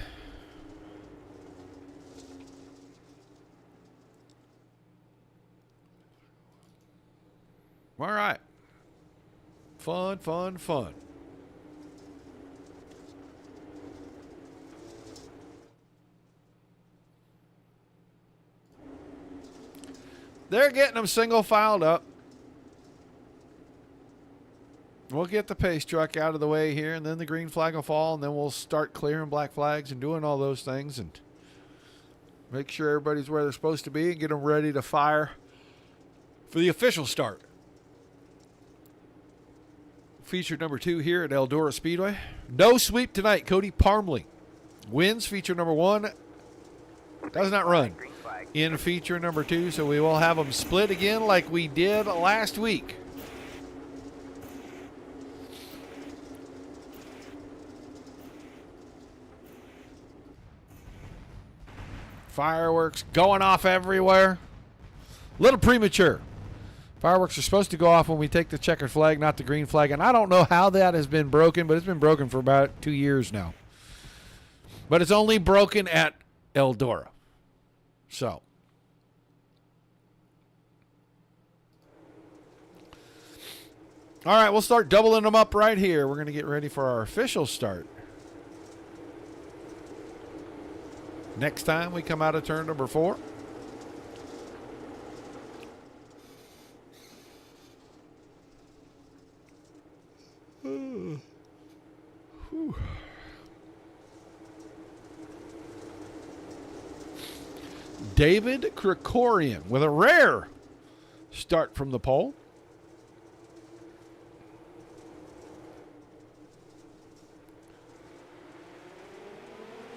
All right. Fun, fun, fun. They're getting them single filed up. We'll get the pace truck out of the way here, and then the green flag will fall, and then we'll start clearing black flags and doing all those things and make sure everybody's where they're supposed to be and get them ready to fire for the official start. Feature number 2 here at Eldora Speedway. No sweep tonight. Cody Parmley wins feature number 1. Does not run Green flag. in feature number 2, so we will have them split again like we did last week. Fireworks going off everywhere. A little premature. Fireworks are supposed to go off when we take the checkered flag, not the green flag. And I don't know how that has been broken, but it's been broken for about 2 years now. But it's only broken at Eldora. So. All right, we'll start doubling them up right here. We're going to get ready for our official start. Next time we come out of turn number 4. David Krikorian with a rare start from the pole.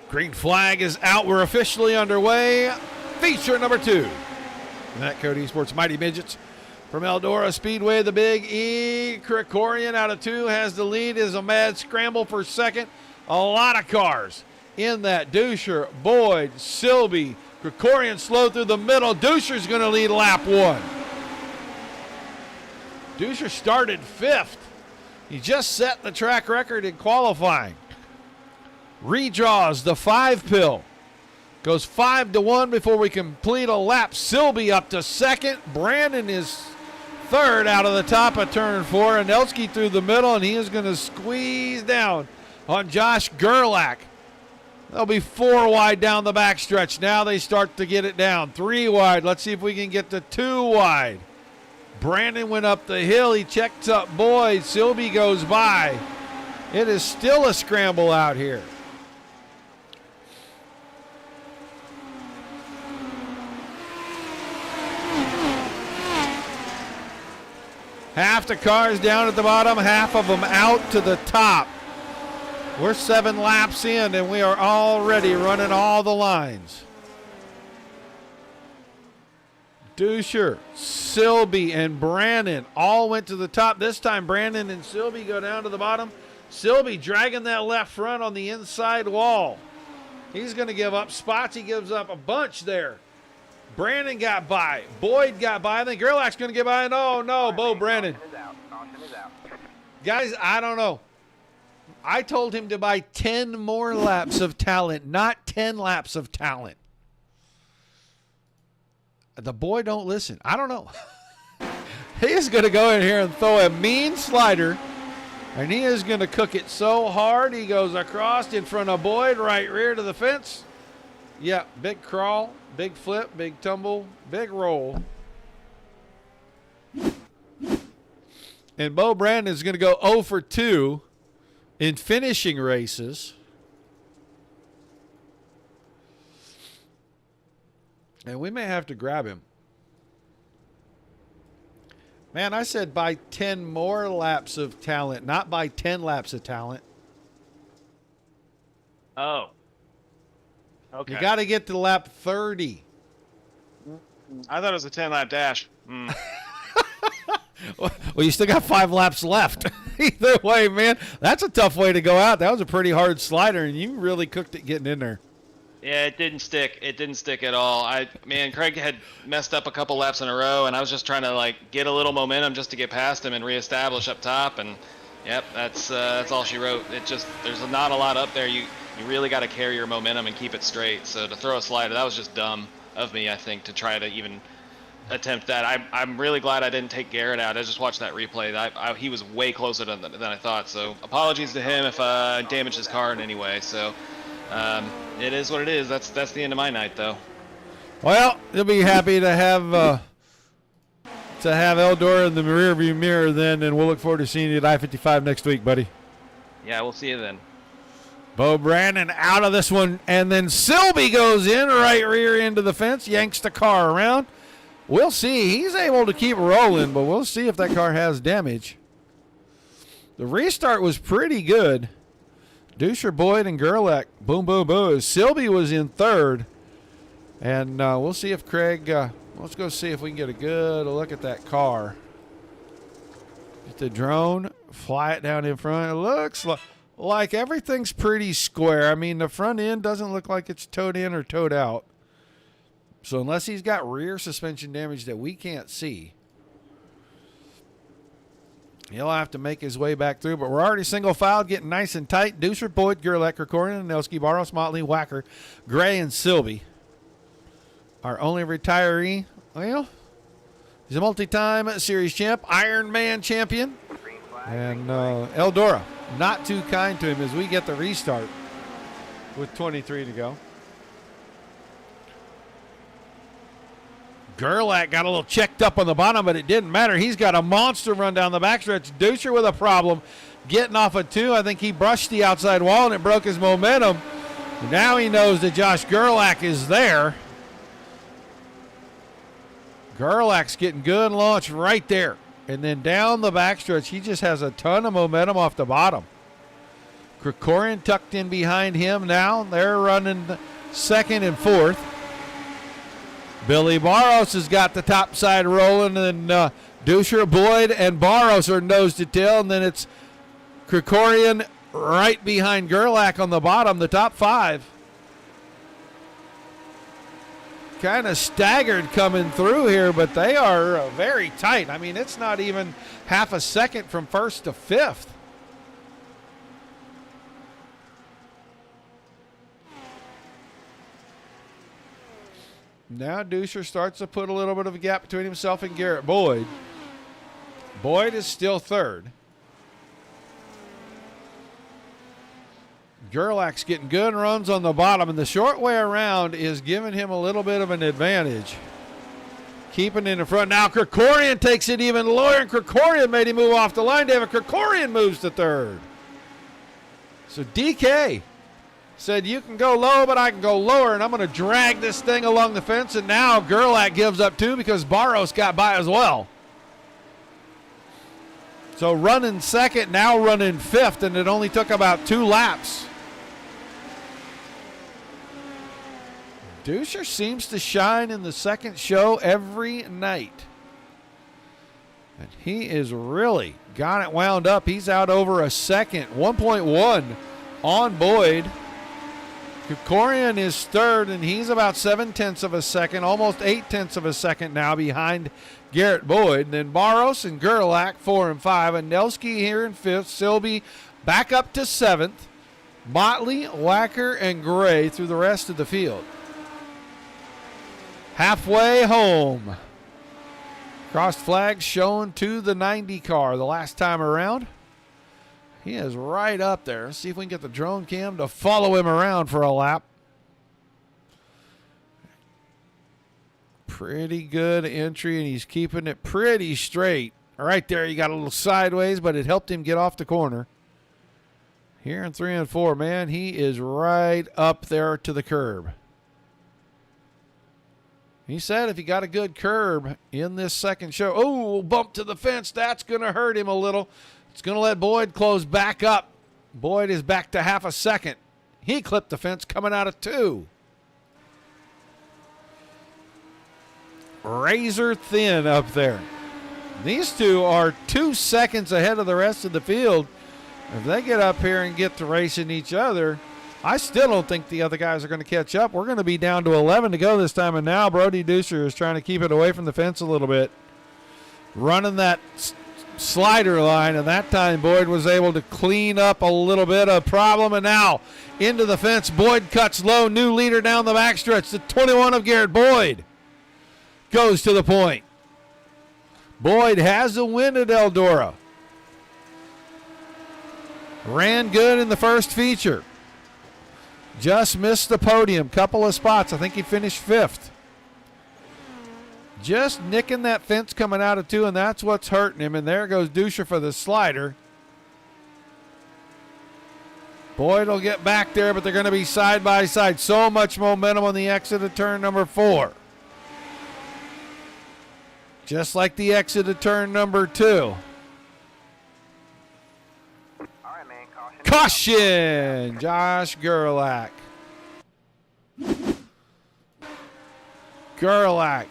Green flag is out. We're officially underway. Feature number 2. NetCode ESports Mighty Midgets from Eldora Speedway. The Big E. Krikorian out of 2 has the lead. Is a mad scramble for second. A lot of cars in that. Duscher, Boyd, Silby. Krikorian slow through the middle. Duscher's going to lead lap 1. Duscher started 5th. He just set the track record in qualifying. Redraws the 5 pill. Goes 5-1 before we complete a lap. Silby up to 2nd. Brandon is 3rd out of the top of turn 4. Anelski through the middle, and he is going to squeeze down on Josh Gerlach. They'll be 4 wide down the backstretch. Now they start to get it down. 3 wide. Let's see if we can get to 2 wide. Brandon went up the hill. He checks up Boyd. Silby goes by. It is still a scramble out here. Half the cars down at the bottom, half of them out to the top. We're 7 laps in, and we are already running all the lines. Duscher, Silby, and Brandon all went to the top. This time, Brandon and Silby go down to the bottom. Silby dragging that left front on the inside wall. He's going to give up spots. He gives up a bunch there. Brandon got by. Boyd got by. I think Gerlach's going to get by. No, Bo Brandon. Caution is out. Caution is out. Guys, I don't know. I told him to buy 10 more laps of talent, not 10 laps of talent. The boy don't listen. I don't know. He is going to go in here and throw a mean slider, and he is going to cook it so hard he goes across in front of Boyd, right rear to the fence. Yeah, big crawl, big flip, big tumble, big roll. And Bo Brandon is going to go 0 for 2 in finishing races. And we may have to grab him. Man, I said buy 10 more laps of talent, not buy 10 laps of talent. Oh. Okay. You got to get to lap 30. I thought it was a 10-lap dash. Well, you still got 5 laps left. Either way, man, that's a tough way to go out. That was a pretty hard slider, and you really cooked it getting in there. Yeah, it didn't stick. It didn't stick at all. Craig had messed up a couple laps in a row, and I was just trying to like get a little momentum just to get past him and reestablish up top. And yep, that's all she wrote. It just there's not a lot up there. You really got to carry your momentum and keep it straight. So to throw a slider, that was just dumb of me, I think, to try to even attempt that. I'm really glad I didn't take Garrett out. I just watched that replay. He was way closer than I thought. So apologies to him if I damaged his car in any way. So. It is what it is. That's the end of my night, though. Well, you'll be happy to have Eldora in the rearview mirror then, and we'll look forward to seeing you at I-55 next week, buddy. Yeah, we'll see you then. Bo Brandon out of this one, and then Silby goes in right rear into the fence, yanks the car around. We'll see. He's able to keep rolling, but we'll see if that car has damage. The restart was pretty good. Duscher, Boyd, and Gerlach, boom, boom, boom. Silby was in third. And we'll see if Craig, let's go see if we can get a good look at that car. Get the drone, fly it down in front. It looks like everything's pretty square. I mean, the front end doesn't look like it's towed in or towed out. So unless he's got rear suspension damage that we can't see, he'll have to make his way back through, but we're already single-filed, getting nice and tight. Duscher, Boyd, Gerlach, Krikorian, Nelski, Barros, Motley, Wacker, Gray, and Silby. Our only retiree, well, he's a multi-time series champ, Ironman champion, and Eldora, not too kind to him as we get the restart with 23 to go. Gerlach got a little checked up on the bottom, but it didn't matter. He's got a monster run down the backstretch. Duscher with a problem getting off of 2. I think he brushed the outside wall, and it broke his momentum. Now he knows that Josh Gerlach is there. Gerlach's getting good launch right there. And then down the backstretch, he just has a ton of momentum off the bottom. Krikorian tucked in behind him now. They're running second and fourth. Billy Barros has got the top side rolling, and Duscher, Boyd, and Barros are nose to tail, and then it's Krikorian right behind Gerlach on the bottom, the top 5. Kind of staggered coming through here, but they are very tight. I mean, it's not even half a second from first to 5th. Now Duscher starts to put a little bit of a gap between himself and Garrett Boyd. Boyd is still third. Gerlach's getting good runs on the bottom, and the short way around is giving him a little bit of an advantage. Keeping in the front. Now Krikorian takes it even lower, and Krikorian made him move off the line. David Krikorian moves to third. So DK said, you can go low, but I can go lower, and I'm going to drag this thing along the fence. And now Gerlach gives up 2 because Barros got by as well. So running second, now running 5th, and it only took about 2 laps. Duscher seems to shine in the second show every night. And he is really got it wound up. He's out over a second, 1.1 on Boyd. Krikorian is third, and he's about 0.7 of a second, almost 0.8 of a second now behind Garrett Boyd. And then Barros and Gerlach 4 and 5, and Nelski here in 5th. Silby back up to 7th. Motley, Wacker, and Gray through the rest of the field. Halfway home. Crossed flags shown to the 90 car the last time around. He is right up there. Let's see if we can get the drone cam to follow him around for a lap. Pretty good entry, and he's keeping it pretty straight. Right there, he got a little sideways, but it helped him get off the corner. Here in 3 and 4, man, he is right up there to the curb. He said if he got a good curb in this second show, oh, bump to the fence, that's going to hurt him a little. It's going to let Boyd close back up. Boyd is back to half a second. He clipped the fence coming out of 2. Razor thin up there. These two are 2 seconds ahead of the rest of the field. If they get up here and get to racing each other, I still don't think the other guys are going to catch up. We're going to be down to 11 to go this time, and now Brody Duscher is trying to keep it away from the fence a little bit. Running that slider line, and that time Boyd was able to clean up a little bit of problem, and now into the fence. Boyd cuts low, new leader down the backstretch. The 21 of Garrett Boyd goes to the point. Boyd has a win at Eldora. Ran good in the first feature. Just missed the podium. Couple of spots. I think he finished 5th. Just nicking that fence coming out of 2, and that's what's hurting him. And there goes Duscher for the slider. Boyd will get back there, but they're going to be side by side. So much momentum on the exit of turn number 4. Just like the exit of turn number 2. All right, man. Caution. Caution! Josh Gerlach. Gerlach.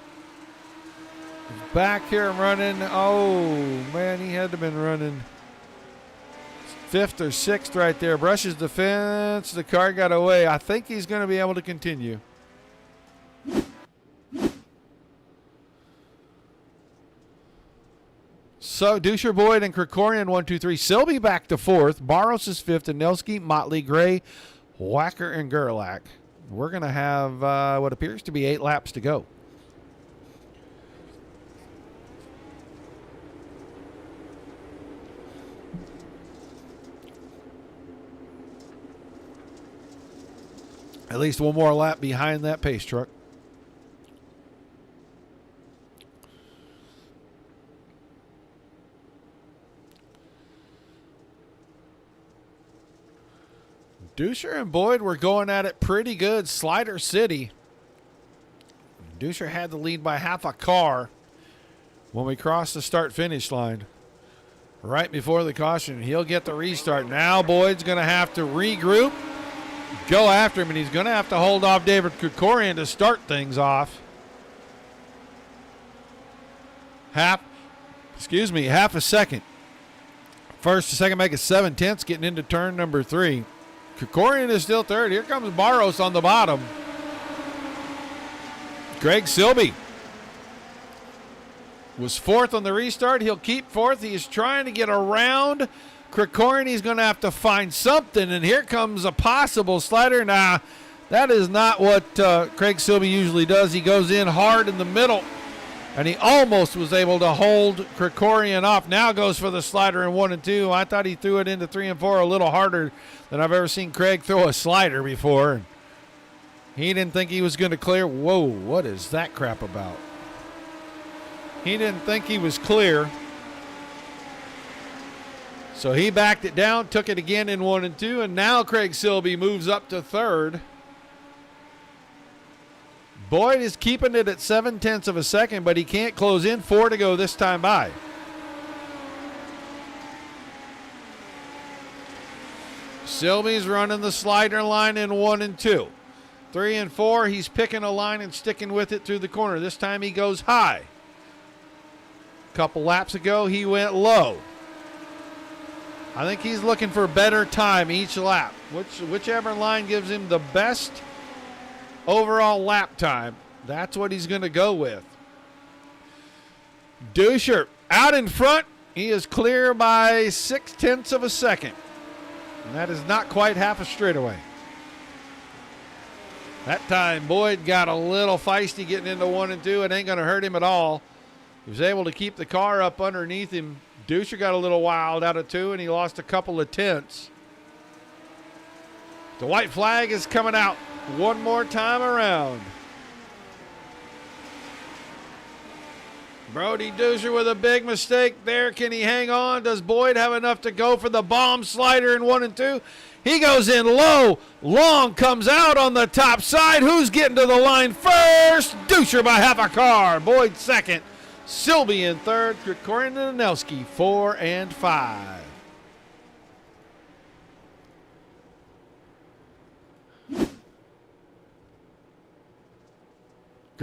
Back here running. Oh, man, he had to have been running 5th or 6th right there. Brushes the fence. The car got away. I think he's going to be able to continue. So Duscher, Boyd, and Krikorian 1, 2, 3. Silby back to 4th. Barros is 5th. And Nelski, Motley, Gray, Wacker, and Gerlach. We're going to have what appears to be 8 laps to go. At least one more lap behind that pace truck. Duscher and Boyd were going at it pretty good. Slider City. Duscher had the lead by half a car when we crossed the start-finish line. Right before the caution. He'll get the restart. Now Boyd's going to have to regroup, go after him, and he's going to have to hold off David Krikorian to start things off. Half a second. First to second make it 7/10 getting into turn number 3. Krikorian is still 3rd. Here comes Barros on the bottom. Greg Silby was 4th on the restart. He'll keep 4th. He is trying to get around Krikorian. He's going to have to find something, and here comes a possible slider. Nah, that is not what Craig Silby usually does. He goes in hard in the middle, and he almost was able to hold Krikorian off. Now goes for the slider in 1 and 2. I thought he threw it into 3 and 4 a little harder than I've ever seen Craig throw a slider before. He didn't think he was going to clear. Whoa, what is that crap about? He didn't think he was clear. So he backed it down, took it again in 1 and 2, and now Craig Silby moves up to 3rd. Boyd is keeping it at 7/10 of a second, but he can't close in. 4 to go this time by. Silby's running the slider line in 1 and 2. 3 and 4, he's picking a line and sticking with it through the corner. This time he goes high. Couple laps ago, he went low. I think he's looking for better time each lap. Whichever line gives him the best overall lap time, that's what he's going to go with. Duscher out in front. He is clear by 0.6 of a second. And that is not quite half a straightaway. That time Boyd got a little feisty getting into 1 and 2. It ain't going to hurt him at all. He was able to keep the car up underneath him. Duscher got a little wild out of 2, and he lost a couple of tenths. The white flag is coming out one more time around. Brody Duscher with a big mistake there. Can he hang on? Does Boyd have enough to go for the bomb slider in 1 and 2? He goes in low. Long comes out on the top side. Who's getting to the line first? Duscher by half a car. Boyd 2nd. Silby in 3rd. Krikorian and Anelski 4 and 5.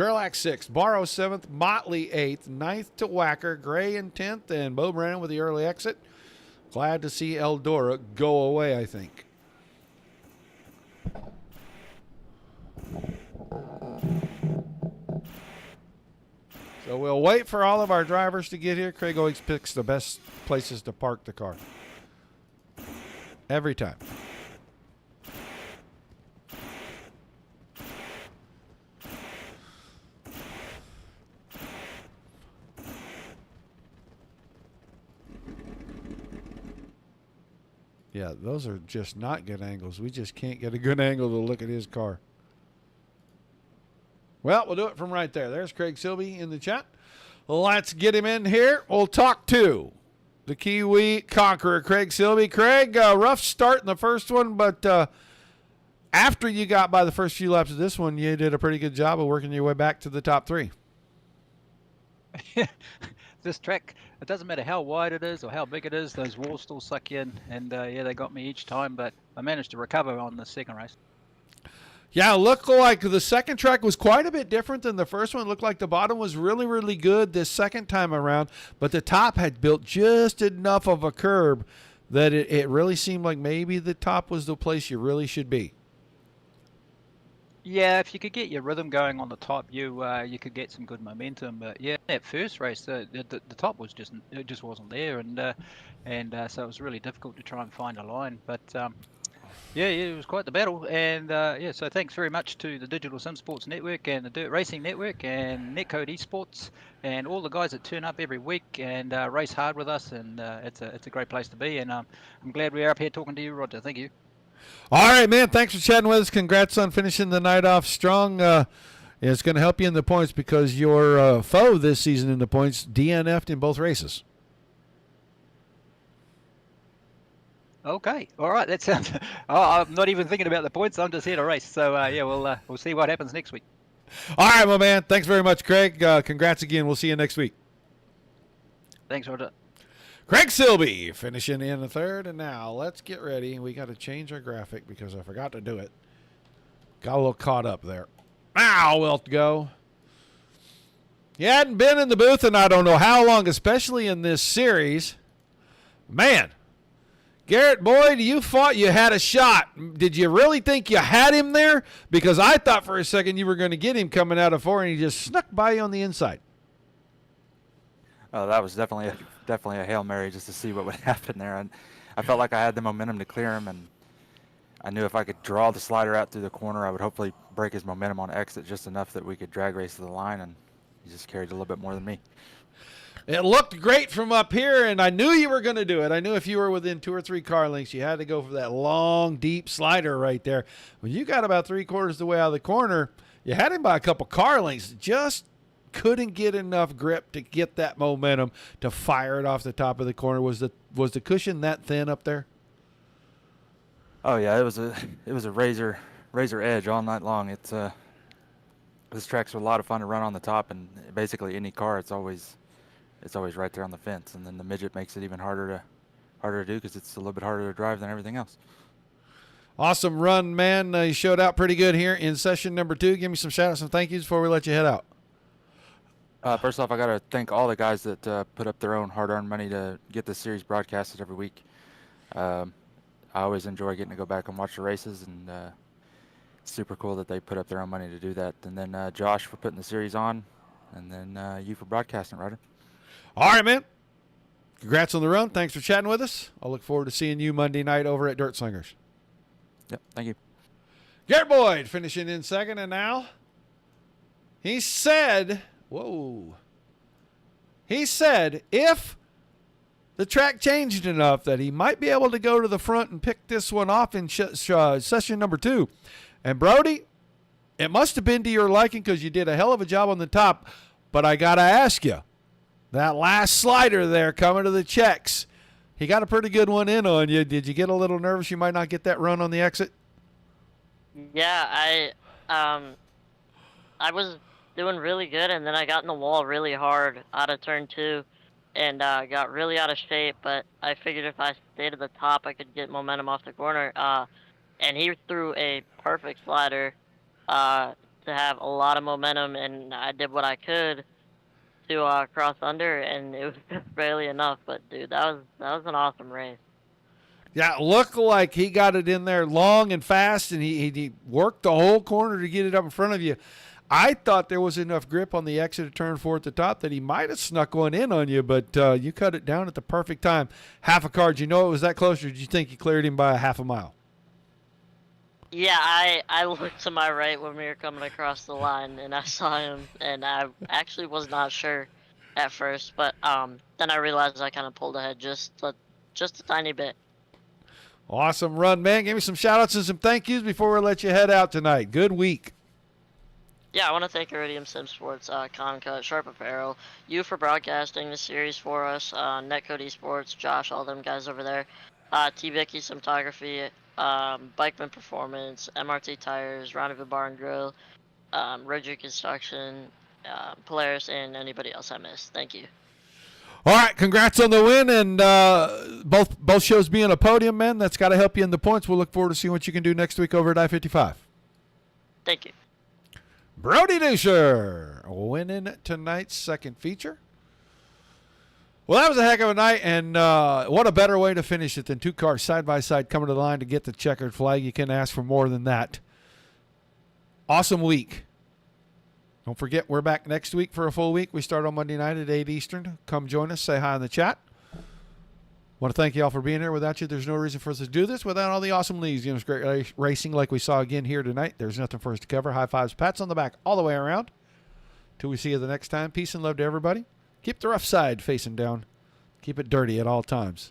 Gerlach 6th, Barrow 7th, Motley 8th, 9th to Whacker, Gray in 10th, and Bo Brandon with the early exit. Glad to see Eldora go away, I think. So we'll wait for all of our drivers to get here. Craig always picks the best places to park the car. Every time. Yeah, those are just not good angles. We just can't get a good angle to look at his car. Well, we'll do it from right there. There's Craig Silby in the chat. Let's get him in here. We'll talk to the Kiwi Conqueror, Craig Silby. Craig, rough start in the first one, but after you got by the first few laps of this one, you did a pretty good job of working your way back to the top 3. This track, it doesn't matter how wide it is or how big it is, those walls still suck you in, and yeah, they got me each time, but I managed to recover on the second race. Yeah, it looked like the second track was quite a bit different than the first one. It looked like the bottom was really, really good this second time around, but the top had built just enough of a curb that it really seemed like maybe the top was the place you really should be. Yeah, if you could get your rhythm going on the top, you could get some good momentum. But yeah, that first race, the top was just wasn't there, and so it was really difficult to try and find a line. But yeah, it was quite the battle. And yeah, so thanks very much to the Digital Sim Sports Network and the Dirt Racing Network and NetCode ESports and all the guys that turn up every week and race hard with us. And it's a great place to be. And I'm glad we're up here talking to you, Roger. Thank you. All right, man. Thanks for chatting with us. Congrats on finishing the night off strong. It's going to help you in the points because your foe this season in the points DNF'd in both races. Okay. All right. That sounds. I'm not even thinking about the points. I'm just here to race. So yeah, we'll see what happens next week. All right, my man. Thanks very much, Craig. Congrats again. We'll see you next week. Thanks, Roger. Craig Silby finishing in the third, and now let's get ready. We got to change our graphic because I forgot to do it. Got a little caught up there. Now we'll go. He hadn't been in the booth in I don't know how long, especially in this series. Man, Garrett Boyd, you thought you had a shot. Did you really think you had him there? Because I thought for a second you were going to get him coming out of 4, and he just snuck by you on the inside. Oh, that was definitely a Hail Mary just to see what would happen there. And I felt like I had the momentum to clear him, and I knew if I could draw the slider out through the corner, I would hopefully break his momentum on exit just enough that we could drag race to the line, and he just carried a little bit more than me. It looked great from up here, and I knew you were going to do it. I knew if you were within 2 or 3 car lengths, you had to go for that long, deep slider right there. When you got about 3/4 the way out of the corner, you had him by a couple car lengths. Just couldn't get enough grip to get that momentum to fire it off the top of the corner. Was the cushion that thin up there? Oh yeah, it was a razor edge all night long. This track's a lot of fun to run on the top, and basically any car, it's always right there on the fence. And then the Midget makes it even harder to do because it's a little bit harder to drive than everything else. Awesome run, man. You showed out pretty good here in session number 2. Give me some shout outs and thank yous before we let you head out. First off, I got to thank all the guys that put up their own hard-earned money to get this series broadcasted every week. I always enjoy getting to go back and watch the races, and it's super cool that they put up their own money to do that. And then Josh for putting the series on, and then you for broadcasting, Ryder. All right, man. Congrats on the run. Thanks for chatting with us. I'll look forward to seeing you Monday night over at Dirt Slingers. Yep, thank you. Garrett Boyd finishing in second, and now he said... Whoa. He said if the track changed enough that he might be able to go to the front and pick this one off in session number 2. And Brody, it must have been to your liking because you did a hell of a job on the top. But I got to ask you, that last slider there coming to the checks, he got a pretty good one in on you. Did you get a little nervous you might not get that run on the exit? Yeah, I was doing really good, and then I got in the wall really hard out of turn 2 and got really out of shape, but I figured if I stayed at the top I could get momentum off the corner, and he threw a perfect slider to to have a lot of momentum, and I did what I could to cross under, and it was just barely enough. But dude, that was an awesome race. Yeah, it looked like he got it in there long and fast, and he worked the whole corner to get it up in front of you. I thought there was enough grip on the exit of turn 4 at the top that he might have snuck one in on you, but you cut it down at the perfect time. Half a car. Did you know it was that close, or did you think you cleared him by a half a mile? Yeah, I looked to my right when we were coming across the line, and I saw him, and I actually was not sure at first, but then I realized I kind of pulled ahead just a tiny bit. Awesome run, man. Give me some shout-outs and some thank yous before we let you head out tonight. Good week. Yeah, I want to thank Iridium Sim Sports, Concut, Sharp Apparel, you for broadcasting the series for us, NetCode ESports, Josh, all them guys over there, T-Vicky Cinematography, Bikeman Performance, MRT Tires, Rendezvous Bar and Grill, Roger Construction, Polaris, and anybody else I missed. Thank you. All right, congrats on the win, and both shows being a podium, man. That's got to help you in the points. We'll look forward to seeing what you can do next week over at I-55. Thank you. Brody Duscher winning tonight's second feature. Well, that was a heck of a night, and what a better way to finish it than two cars side by side coming to the line to get the checkered flag. You can't ask for more than that. Awesome week. Don't forget, we're back next week for a full week. We start on Monday night at 8 Eastern. Come join us. Say hi in the chat. Want to thank you all for being here. Without you, there's no reason for us to do this. Without all the awesome leagues, you know, it's great racing like we saw again here tonight. There's nothing for us to cover. High fives, pats on the back all the way around. Till we see you the next time. Peace and love to everybody. Keep the rough side facing down. Keep it dirty at all times.